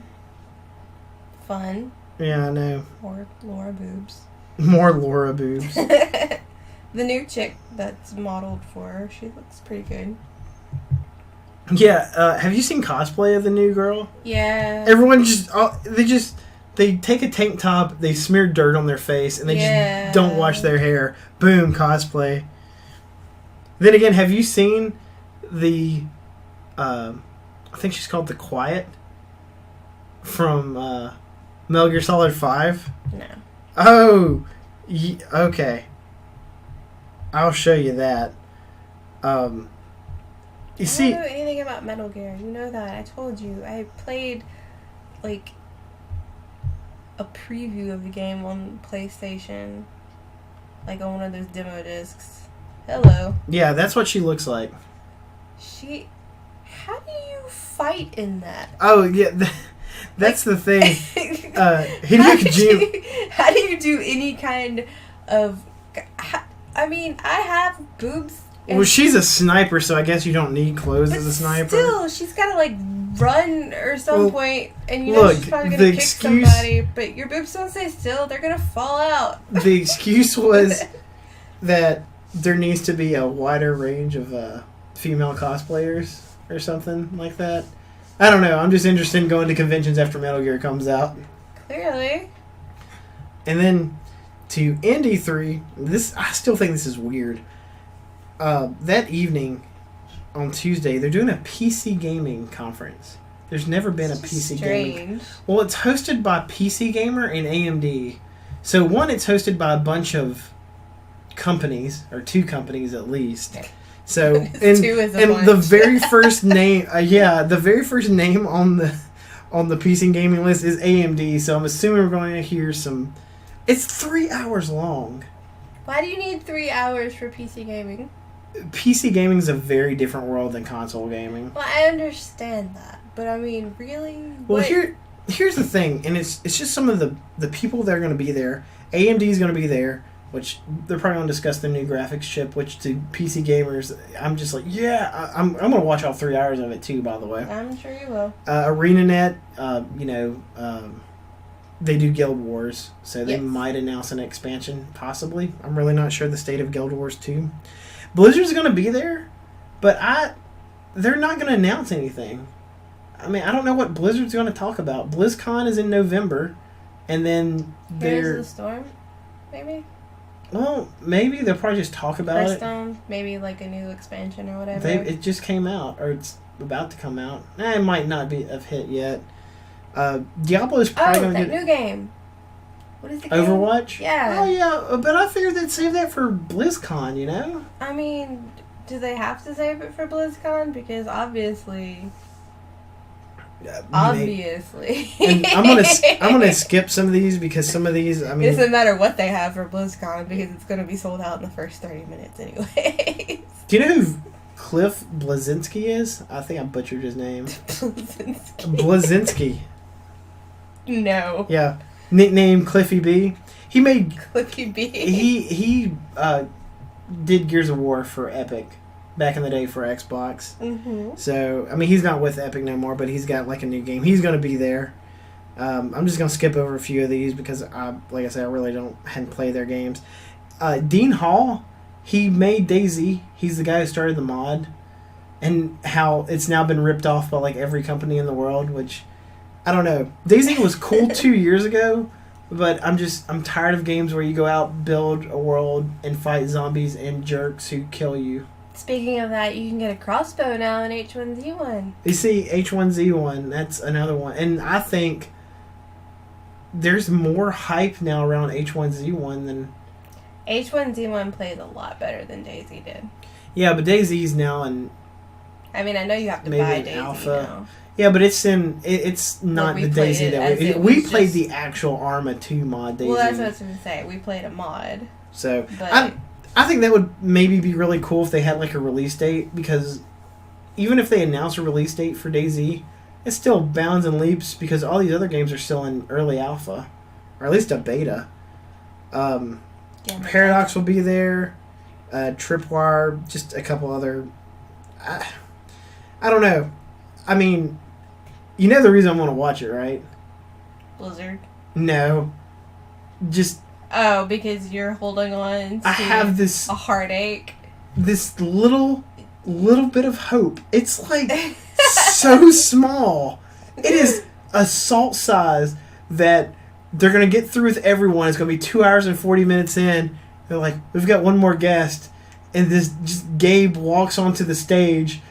Fun. Yeah, I know. More Laura boobs. More Laura boobs. The new chick that's modeled for her, she looks pretty good. Yeah, have you seen cosplay of the new girl? Yeah. Everyone they take a tank top, they smear dirt on their face, and they just don't wash their hair. Boom, cosplay. Then again, have you seen the, I think she's called The Quiet from Metal Gear Solid 5? No. Oh, okay. I'll show you that. You see, I don't know anything about Metal Gear. You know that. I told you. I played, a preview of the game on PlayStation. On one of those demo discs. Hello. Yeah, that's what she looks like. How do you fight in that? Oh, yeah. That's the thing. How do you do any kind of... I mean, I have boobs. Well, she's a sniper, so I guess you don't need clothes as a sniper. Still, she's got to, like, run or some point, and you know look, she's probably going to kick somebody, but your boobs don't stay still. They're going to fall out. The excuse was that there needs to be a wider range of female cosplayers or something like that. I don't know. I'm just interested in going to conventions after Metal Gear comes out. Clearly. And then to end E3, I still think this is weird. That evening on Tuesday, they're doing a PC gaming conference. There's never been a PC gaming. Well, it's hosted by PC Gamer and AMD. So one, it's hosted by a bunch of companies, or 2 companies at least. So and the very first name, the very first name on the PC gaming list is AMD. So I'm assuming we're going to hear some. It's 3 hours long. Why do you need 3 hours for PC gaming? PC gaming is a very different world than console gaming. Well, I understand that, but I mean, really? Well, here's the thing, and it's just some of the people that are going to be there. AMD is going to be there, which they're probably going to discuss their new graphics chip, which to PC gamers, I'm just like, yeah, I'm going to watch all 3 hours of it too, by the way. I'm sure you will. ArenaNet, they do Guild Wars, so they might announce an expansion, possibly. I'm really not sure the state of Guild Wars 2. Blizzard's going to be there, but they're not going to announce anything. I mean, I don't know what Blizzard's going to talk about. BlizzCon is in November, and then Here's the Storm, maybe? Well, maybe they'll probably just talk about Hearthstone, maybe like a new expansion or whatever. It just came out, or it's about to come out. It might not be have hit yet. Diablo is probably going to get... new game. What is the game? Overwatch? Yeah. Oh, yeah, but I figured they'd save that for BlizzCon, you know? I mean, do they have to save it for BlizzCon? Because obviously... Obviously. And I'm gonna skip some of these because some of these, I mean... It doesn't matter what they have for BlizzCon because it's going to be sold out in the first 30 minutes anyway. Do you know who Cliff Bleszinski is? I think I butchered his name. Bleszinski. No. Yeah. Nickname Cliffy B. He made Cliffy B. He did Gears of War for Epic back in the day for Xbox. Mm-hmm. So I mean, he's not with Epic no more, but he's got like a new game. He's going to be there. I'm just going to skip over a few of these because like I said, I really hadn't played their games. Dean Hall, he made DayZ. He's the guy who started the mod, and how it's now been ripped off by like every company in the world, which. I don't know. DayZ was cool 2 years ago, but I'm tired of games where you go out, build a world, and fight zombies and jerks who kill you. Speaking of that, you can get a crossbow now in H1Z1. You see, H1Z1, that's another one. And I think there's more hype now around H1Z1 than... H1Z1 plays a lot better than DayZ did. Yeah, but DayZ's now in... I mean, I know you have to buy DayZ alpha. now. Yeah, but it's not the DayZ that we played the actual Arma 2 mod DayZ. Well, that's what I was going to say. We played a mod. So, I think that would maybe be really cool if they had like a release date, because even if they announce a release date for DayZ, it still bounds and leaps because all these other games are still in early alpha, or at least a beta. Paradox will be there, Tripwire, just a couple other... I don't know. I mean... You know the reason I'm going to watch it, right? Blizzard? No. Just... Oh, because you're holding on to I have this... a heartache? This little bit of hope. It's like so small. It is a salt size that they're going to get through with everyone. It's going to be 2 hours and 40 minutes in. They're like, we've got one more guest. And this just Gabe walks onto the stage...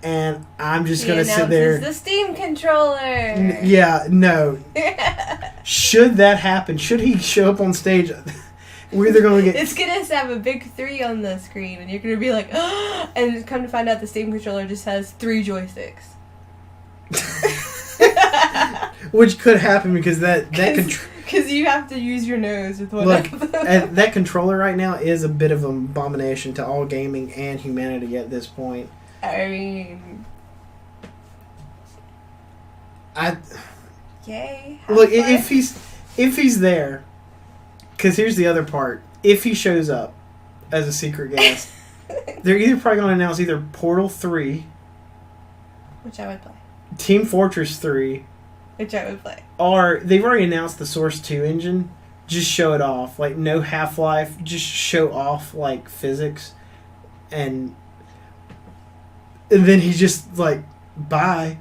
And I'm just going to sit there. The Steam controller. Yeah, no. Should that happen, should he show up on stage, we're either going to get... It's going to have a big 3 on the screen, and you're going to be like, oh, and come to find out the Steam controller just has 3 joysticks. Which could happen because because you have to use your nose with one Look, of them. That controller right now is a bit of an abomination to all gaming and humanity at this point. I mean, yay. Look, if he's there, because here's the other part. if he shows up as a secret guest, they're either probably going to announce either Portal 3, which I would play. Team Fortress 3, which I would play. Or they've already announced the Source 2 engine. Just show it off. Like, no Half-Life. Just show off, like, physics. And then he just, like, bye.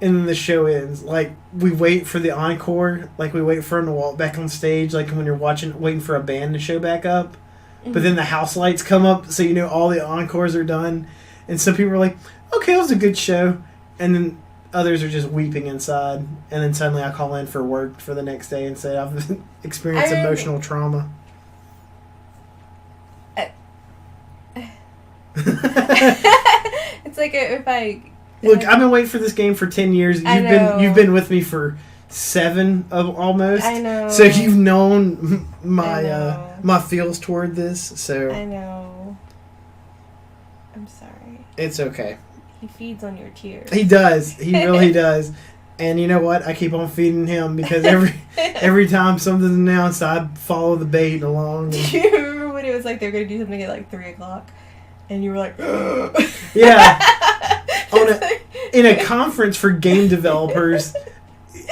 And then the show ends. Like, we wait for the encore. Like, we wait for him to walk back on stage. Like, when you're waiting for a band to show back up. Mm-hmm. But then the house lights come up, so you know all the encores are done. And some people are like, okay, it was a good show. And then others are just weeping inside. And then suddenly I call in for work for the next day and say I've experienced emotional trauma. It's like if I... Look, I've been waiting for this game for 10 years. You've been with me for 7 almost. I know. So you've known my feels toward this. So I know. I'm sorry. It's okay. He feeds on your tears. He does. He really does. And you know what? I keep on feeding him because every time something's announced, I follow the bait along. Do you remember when it was like they were going to do something at like 3 o'clock? And you were like, yeah. In a conference for game developers,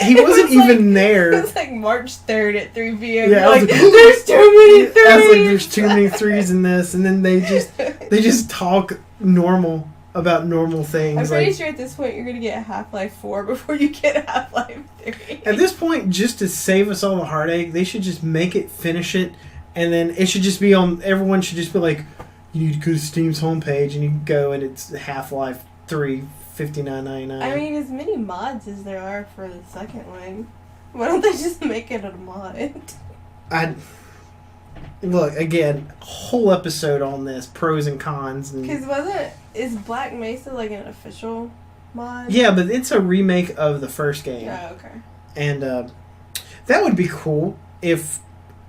he wasn't even there. It was like March 3rd at 3 p.m. Yeah, like, there's too many threes. I was like, there's too many threes in this. And then they just talk normal about normal things. I'm pretty sure at this point you're going to get Half-Life 4 before you get Half-Life 3. At this point, just to save us all the heartache, they should just make it, finish it, and then it should just be on... Everyone should just be like, you need to go to Steam's homepage, and you can go, and it's Half-Life 3, $59.99. I mean, as many mods as there are for the second one. Why don't they just make it a mod? Look, again, whole episode on this, pros and cons. Because is Black Mesa like an official mod? Yeah, but it's a remake of the first game. Oh, okay. And that would be cool if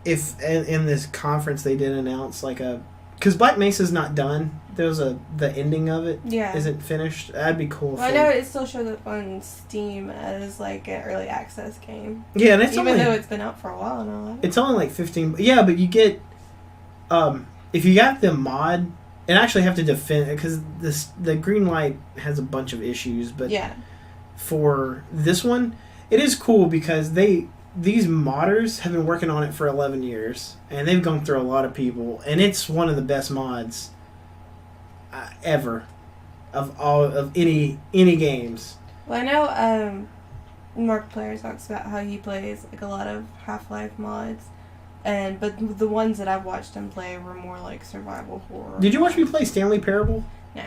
in this conference they did announce like a... Because Black Mesa's not done. There's the ending of it. Yeah. Isn't finished. That'd be cool. Well, I know it still shows up on Steam as like an early access game. Yeah, and it's even though it's been out for a while now. It's only like 15. Yeah, but you get if you got the mod, and actually have to defend it because the green light has a bunch of issues. But yeah, for this one, it is cool because these modders have been working on it for 11 years, and they've gone through a lot of people, and it's one of the best mods ever of any games. Well, I know Markiplier talks about how he plays like a lot of Half-Life mods, but the ones that I've watched him play were more like survival horror. Did you watch me play Stanley Parable? No.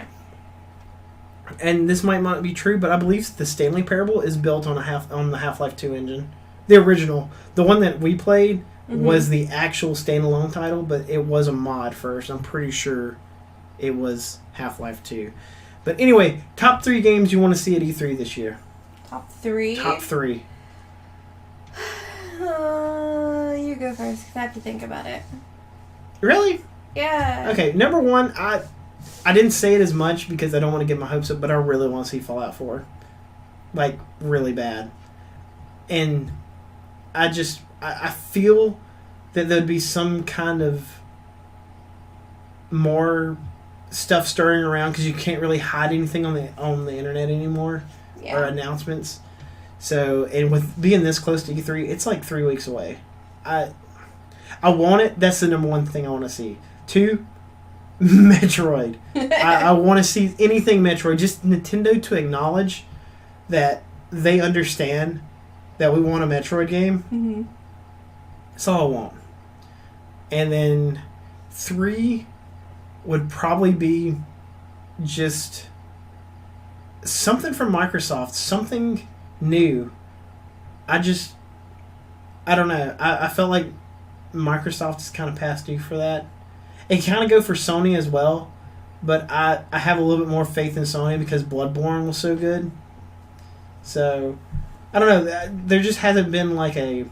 And this might not be true, but I believe the Stanley Parable is built on the Half-Life 2 engine. The original. The one that we played was the actual standalone title, but it was a mod first. I'm pretty sure it was Half-Life 2. But anyway, top 3 games you want to see at E3 this year. Top 3? Top 3. You go first, because I have to think about it. Really? Yeah. Okay, number 1, I didn't say it as much because I don't want to get my hopes up, but I really want to see Fallout 4. Like, really bad. And I feel that there'd be some kind of more stuff stirring around because you can't really hide anything on the internet anymore or announcements. So, and with being this close to E3, it's like 3 weeks away. I want it. That's the number 1 thing I want to see. 2, Metroid. I want to see anything Metroid. Just Nintendo to acknowledge that they understand that we want a Metroid game. Mm-hmm. That's all I want. And then 3 would probably be just something from Microsoft, something new. I don't know. I felt like Microsoft is kind of past due for that. It kind of go for Sony as well, but I have a little bit more faith in Sony because Bloodborne was so good. So, I don't know. There just hasn't been like a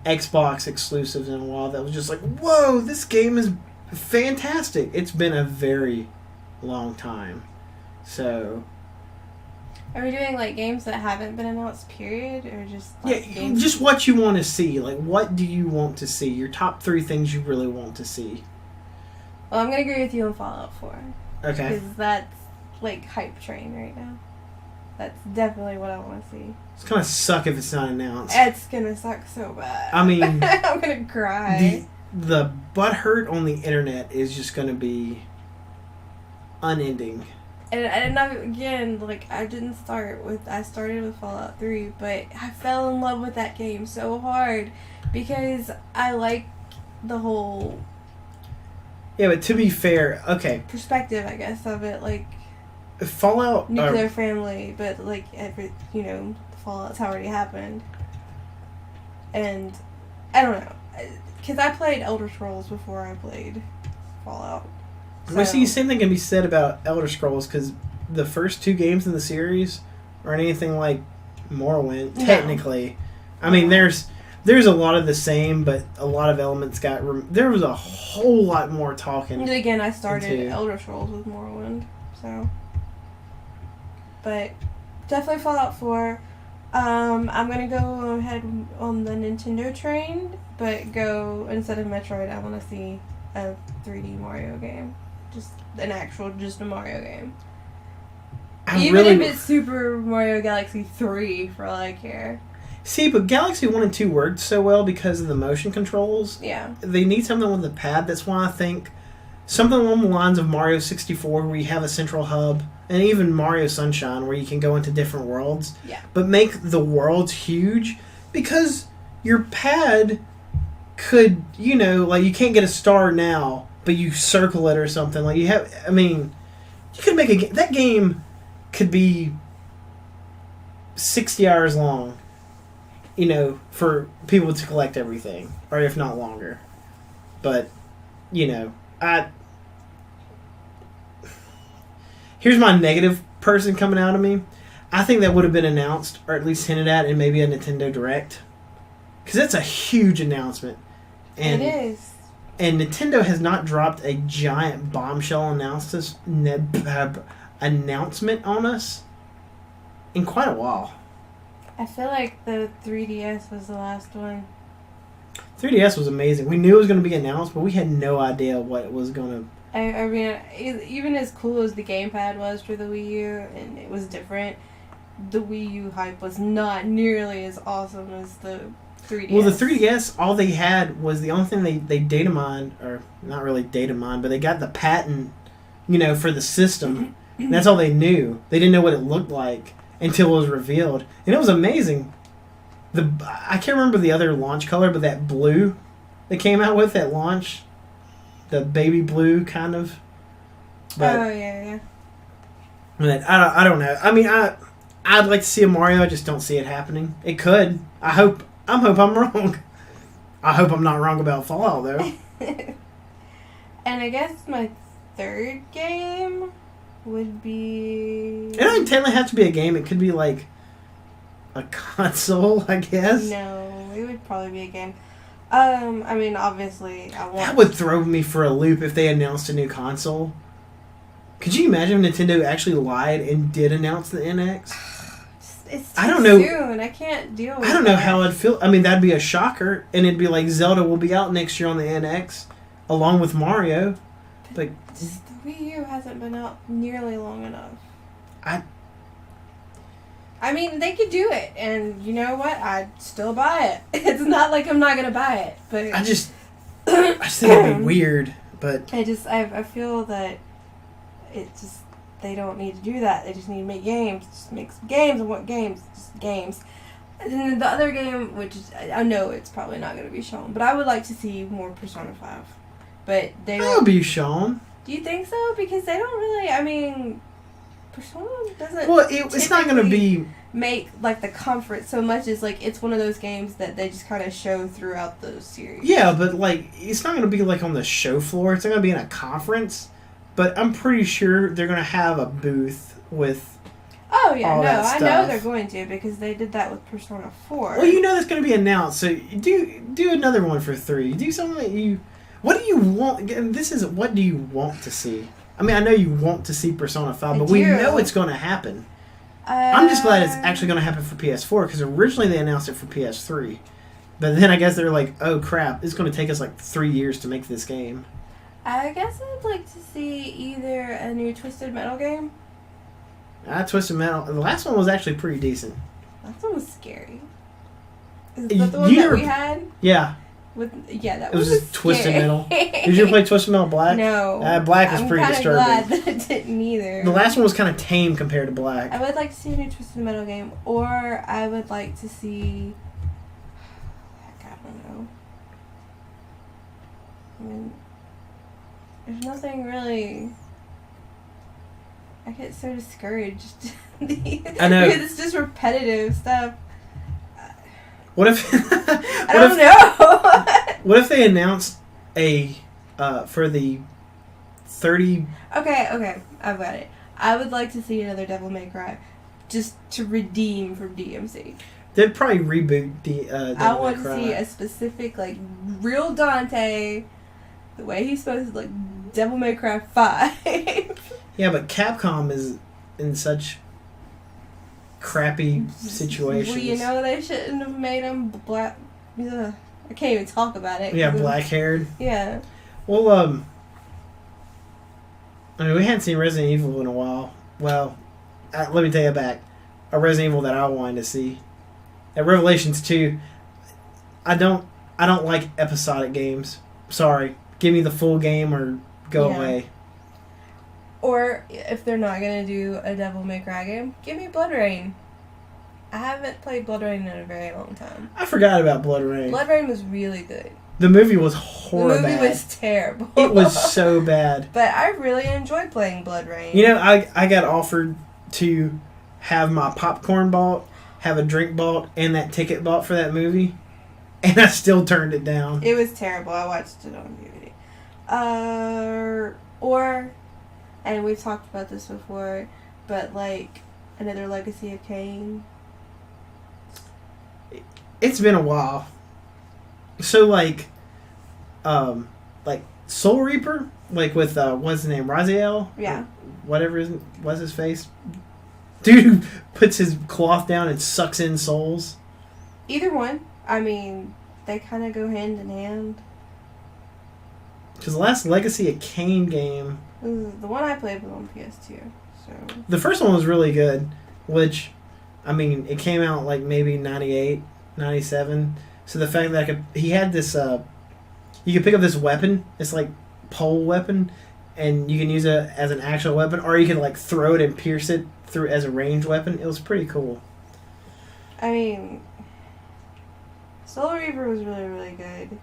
Xbox exclusive in a while that was just like, whoa, this game is fantastic. It's been a very long time. So, Are we doing like games that haven't been announced, period, or just like, Yeah, games? just what you want to see. Like, what do you want to see? Your top 3 things you really want to see. Well, I'm gonna agree with you on Fallout 4. Okay. Because that's like hype train right now. That's definitely what I want to see. It's gonna suck if it's not announced. It's gonna suck so bad. I mean, I'm gonna cry. The butthurt on the internet is just gonna be unending. And again, like, I started with Fallout 3, but I fell in love with that game so hard because I like the whole... Yeah, but to be fair, okay. perspective, I guess, of it, like... Fallout... nuclear family, but, like, Fallout's already happened. And, I don't know. Because I played Elder Scrolls before I played Fallout. Well, see, same thing can be said about Elder Scrolls, because the first 2 games in the series aren't anything like Morrowind, technically. No. I mean, there's a lot of the same, but a lot of elements got... there was a whole lot more talking. And again, I started Elder Scrolls with Morrowind, so... But definitely Fallout 4. I'm going to go ahead on the Nintendo train, but go, instead of Metroid, I want to see a 3D Mario game. Just a Mario game. Even if it's Super Mario Galaxy 3, for all I care. See, but Galaxy 1 and 2 worked so well because of the motion controls. Yeah. They need something with a pad. That's why I think something along the lines of Mario 64, where you have a central hub, and even Mario Sunshine, where you can go into different worlds. Yeah. But make the worlds huge, because your pad could, like, you can't get a star now, but you circle it or something. Like, you could make that game could be 60 hours long, for people to collect everything, or if not longer. But, here's my negative person coming out of me. I think that would have been announced, or at least hinted at, in maybe a Nintendo Direct. Because that's a huge announcement. And it is. And Nintendo has not dropped a giant bombshell announcement on us in quite a while. I feel like the 3DS was the last one. 3DS was amazing. We knew it was going to be announced, but we had no idea what it was going to... I mean, even as cool as the gamepad was for the Wii U, and it was different, the Wii U hype was not nearly as awesome as the 3DS. Well, the 3DS, all they had was the only thing they data mined, or not really data mined, but they got the patent, for the system. And that's all they knew. They didn't know what it looked like until it was revealed. And it was amazing. I can't remember the other launch color, but that blue they came out with at launch, the baby blue kind of. But, yeah. But I don't know. I mean, I'd like to see a Mario. I just don't see it happening. It could. I hope I'm wrong. I hope I'm not wrong about Fallout, though. And I guess my third game would be... It doesn't technically have to be a game. It could be like a console, I guess. No, it would probably be a game. I mean, obviously, That would throw me for a loop if they announced a new console. Could you imagine if Nintendo actually lied and did announce the NX? It's I don't know. Soon. I can't deal with I don't know how I'd feel. I mean, that'd be a shocker, and it'd be like Zelda will be out next year on the NX, along with Mario. Like, just the Wii U hasn't been out nearly long enough. I mean, they could do it, and you know what? I'd still buy it. It's not like I'm not gonna buy it, but I just think it'd be weird. But I feel that they don't need to do that. They just need to make games. Just make some games. And what games? Just games. And then the other game, which is, I know it's probably not going to be shown, but I would like to see more Persona 5. But they don't. It'll be shown. Do you think so? Because they don't really. I mean, Persona doesn't. Well, it's not going to be make like the comfort so much as like it's one of those games that they just kind of show throughout the series. Yeah, but like it's not going to be like on the show floor. It's not going to be in a conference. But I'm pretty sure they're going to have a booth with. Oh yeah, all that I stuff. know they're going to because they did that with Persona 4. Well, you know that's going to be announced. So do another one for 3. Do something that you. What do you want? Again, this is what do you want to see? I mean, I know you want to see Persona 5, but we know it's going to happen. I'm just glad it's actually going to happen for PS4 because originally they announced it for PS3. But then I guess they're like, oh crap, it's going to take us like 3 years to make this game. I guess I'd like to see either a new Twisted Metal game. Twisted Metal. The last one was actually pretty decent. That one was scary. Is that the one that we had? Yeah. That it was Twisted Metal. Did you ever play Twisted Metal Black? No. Black was pretty disturbing. I'm glad that it didn't either. The last one was kind of tame compared to Black. I would like to see a new Twisted Metal game, or I would like to see... Heck, I don't know. I mean, there's nothing really... I get so discouraged. I know. Because it's just repetitive stuff. What if... I don't know. What if they announced a... for the 30... Okay, I've got it. I would like to see another Devil May Cry. Just to redeem from DMC. They'd probably reboot the I want to see a specific, like, real Dante, the way he's supposed to, like, Devil May Cry 5. Yeah, but Capcom is in such crappy situations. Well, you know they shouldn't have made him black. Ugh, I can't even talk about it. Yeah, black-haired. Yeah. Well, I mean, we hadn't seen Resident Evil in a while. Well, let me take it back. A Resident Evil that I wanted to see. At Revelations 2, I don't like episodic games. Sorry. Give me the full game or go away. Or, if they're not going to do a Devil May Cry game, give me Blood Rain. I haven't played Blood Rain in a very long time. I forgot about Blood Rain. Blood Rain was really good. The movie was horrible. The movie was terrible. It was so bad. But I really enjoyed playing Blood Rain. You know, I got offered to have my popcorn bought, have a drink bought, and that ticket bought for that movie, and I still turned it down. It was terrible. I watched it on DVD. And we've talked about this before, but like another Legacy of Kain. It's been a while. So like Soul Reaper, like with what's his name, Raziel? Yeah. Whatever was his face. Dude who puts his cloth down and sucks in souls. Either one. I mean, they kind of go hand in hand. Because the last Legacy of Kain game... The one I played was on PS2. So the first one was really good, which, I mean, it came out like maybe 98, 97. So the fact that he had this... you could pick up this weapon. It's like pole weapon. And you can use it as an actual weapon. Or you can like throw it and pierce it through as a ranged weapon. It was pretty cool. I mean... Soul Reaver was really, really good.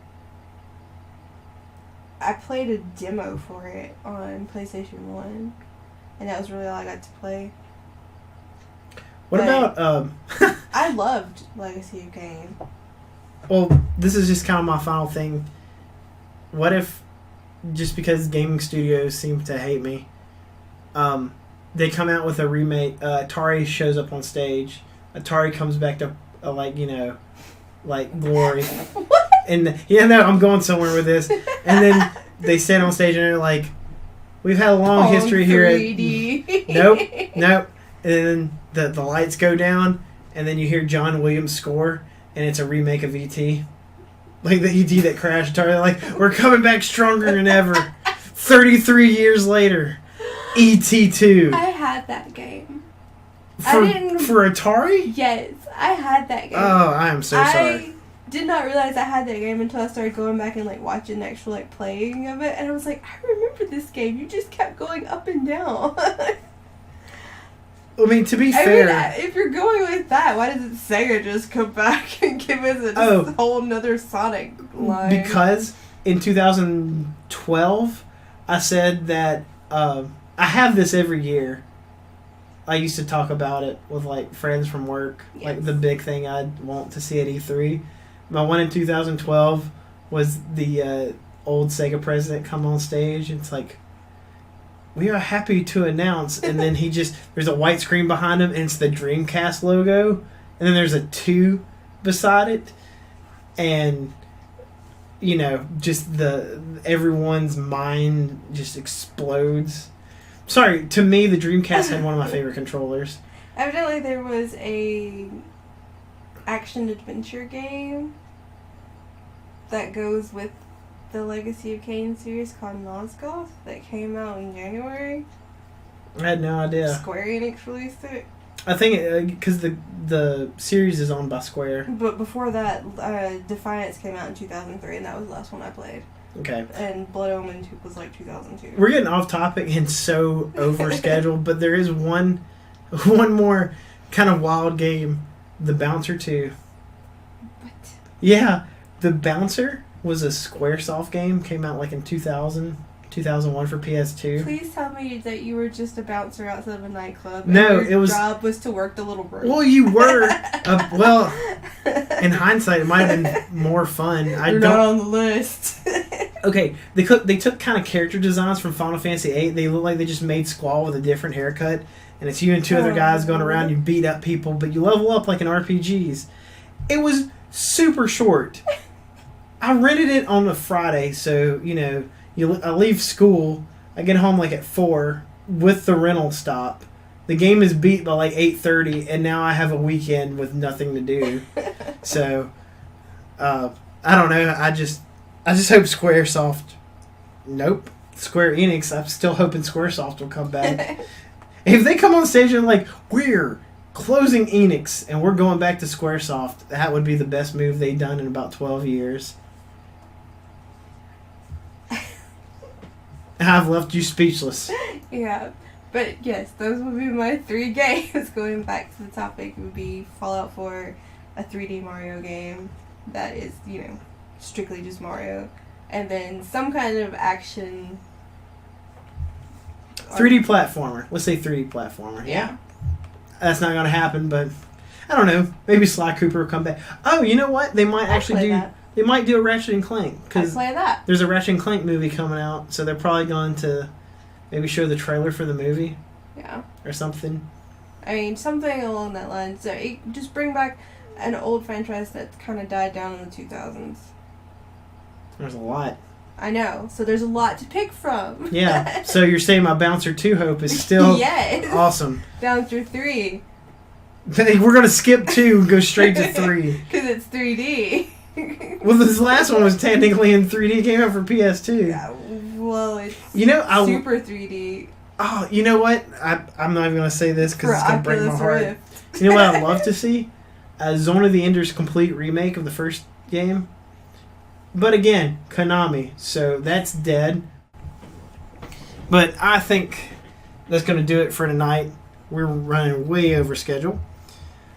I played a demo for it on PlayStation 1, and that was really all I got to play. What about... I loved Legacy of Kain. Well, this is just kind of my final thing. What if, just because gaming studios seem to hate me, they come out with a remake, Atari shows up on stage, Atari comes back to, like glory. What? And I'm going somewhere with this. And then they stand on stage and they're like, "We've had a long history here." 3D. Nope. And then the lights go down, and then you hear John Williams score, and it's a remake of E.T. Like the E.T. that crashed. They're like, "We're coming back stronger than ever." 33 years later, E.T. 2. I had that game. For Atari? Yes, I had that game. Oh, I am so sorry. I did not realize I had that game until I started going back and like watching the actual like playing of it, and I was like, I remember this game. You just kept going up and down. I mean, to be fair, if you're going with that, why doesn't Sega just come back and give us a whole nother Sonic line? Because in 2012, I said that I have this every year. I used to talk about it with like friends from work, like the big thing I'd want to see at E3. My one in 2012 was the old Sega president come on stage. It's like, "We are happy to announce," and then there's a white screen behind him, and it's the Dreamcast logo, and then there's a 2 beside it, and just everyone's mind just explodes. Sorry, to me, the Dreamcast had one of my favorite controllers. Evidently, there was a action-adventure game that goes with the Legacy of Kain series called Nosgoth that came out in January. I had no idea. Square Enix released it. I think because the series is owned by Square. But before that, Defiance came out in 2003, and that was the last one I played. Okay. And Blood Omen 2 was like 2002. We're getting off topic and so over scheduled, but there is one more kind of wild game, The Bouncer 2. What? Yeah, The Bouncer was a Squaresoft game, came out like in 2000, 2001 for PS2. Please tell me that you were just a bouncer outside of a nightclub. No, and your job was to work the little bird. Well, you were. Well, in hindsight, it might have been more fun. You're not on the list. Okay, they took kind of character designs from Final Fantasy VIII. They look like they just made Squall with a different haircut, and it's you and two other guys going around. You beat up people, but you level up like in RPGs. It was super short. I rented it on a Friday, so I leave school. I get home like at 4 with the rental stop. The game is beat by like 8:30, and now I have a weekend with nothing to do. So, I don't know. I just hope Squaresoft. Nope. Square Enix. I'm still hoping Squaresoft will come back. If they come on stage and like, we're closing Enix and we're going back to Squaresoft, that would be the best move they've done in about 12 years. I've left you speechless. Yeah. But yes, those would be my 3 games. Going back to the topic, would be Fallout 4, a 3D Mario game that is, strictly just Mario, and then some kind of action 3D platformer. Let's say 3D platformer. Yeah. That's not going to happen, but I don't know. Maybe Sly Cooper will come back. Oh, you know what? They might actually do. That. They might do a Ratchet and Clank I play that. There's a Ratchet and Clank movie coming out, so they're probably going to maybe show the trailer for the movie. Yeah. Or something. I mean, something along that line. So just bring back an old franchise that kind of died down in the 2000s. There's a lot. I know. So there's a lot to pick from. Yeah. So you're saying my Bouncer 2 hope is still yes. Awesome. Bouncer 3. We're going to skip 2 and go straight to 3. Because it's 3D. Well, this last one was technically in 3D. It came out for PS2. Yeah, well, it's super 3D. Oh, you know what? I'm not even going to say this because it's going to break my heart. Rift. You know what I'd love to see? A Zone of the Enders complete remake of the first game. But again, Konami. So that's dead. But I think that's going to do it for tonight. We're running way over schedule.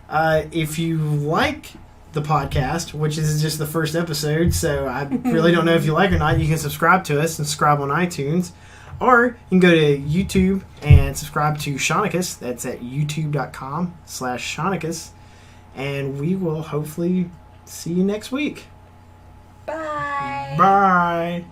If you like the podcast, which is just the first episode, so I really don't know if you like it or not, you can subscribe to us and subscribe on iTunes. Or you can go to YouTube and subscribe to Shaunicus. That's at youtube.com/Shaunicus. And we will hopefully see you next week. Bye. Bye.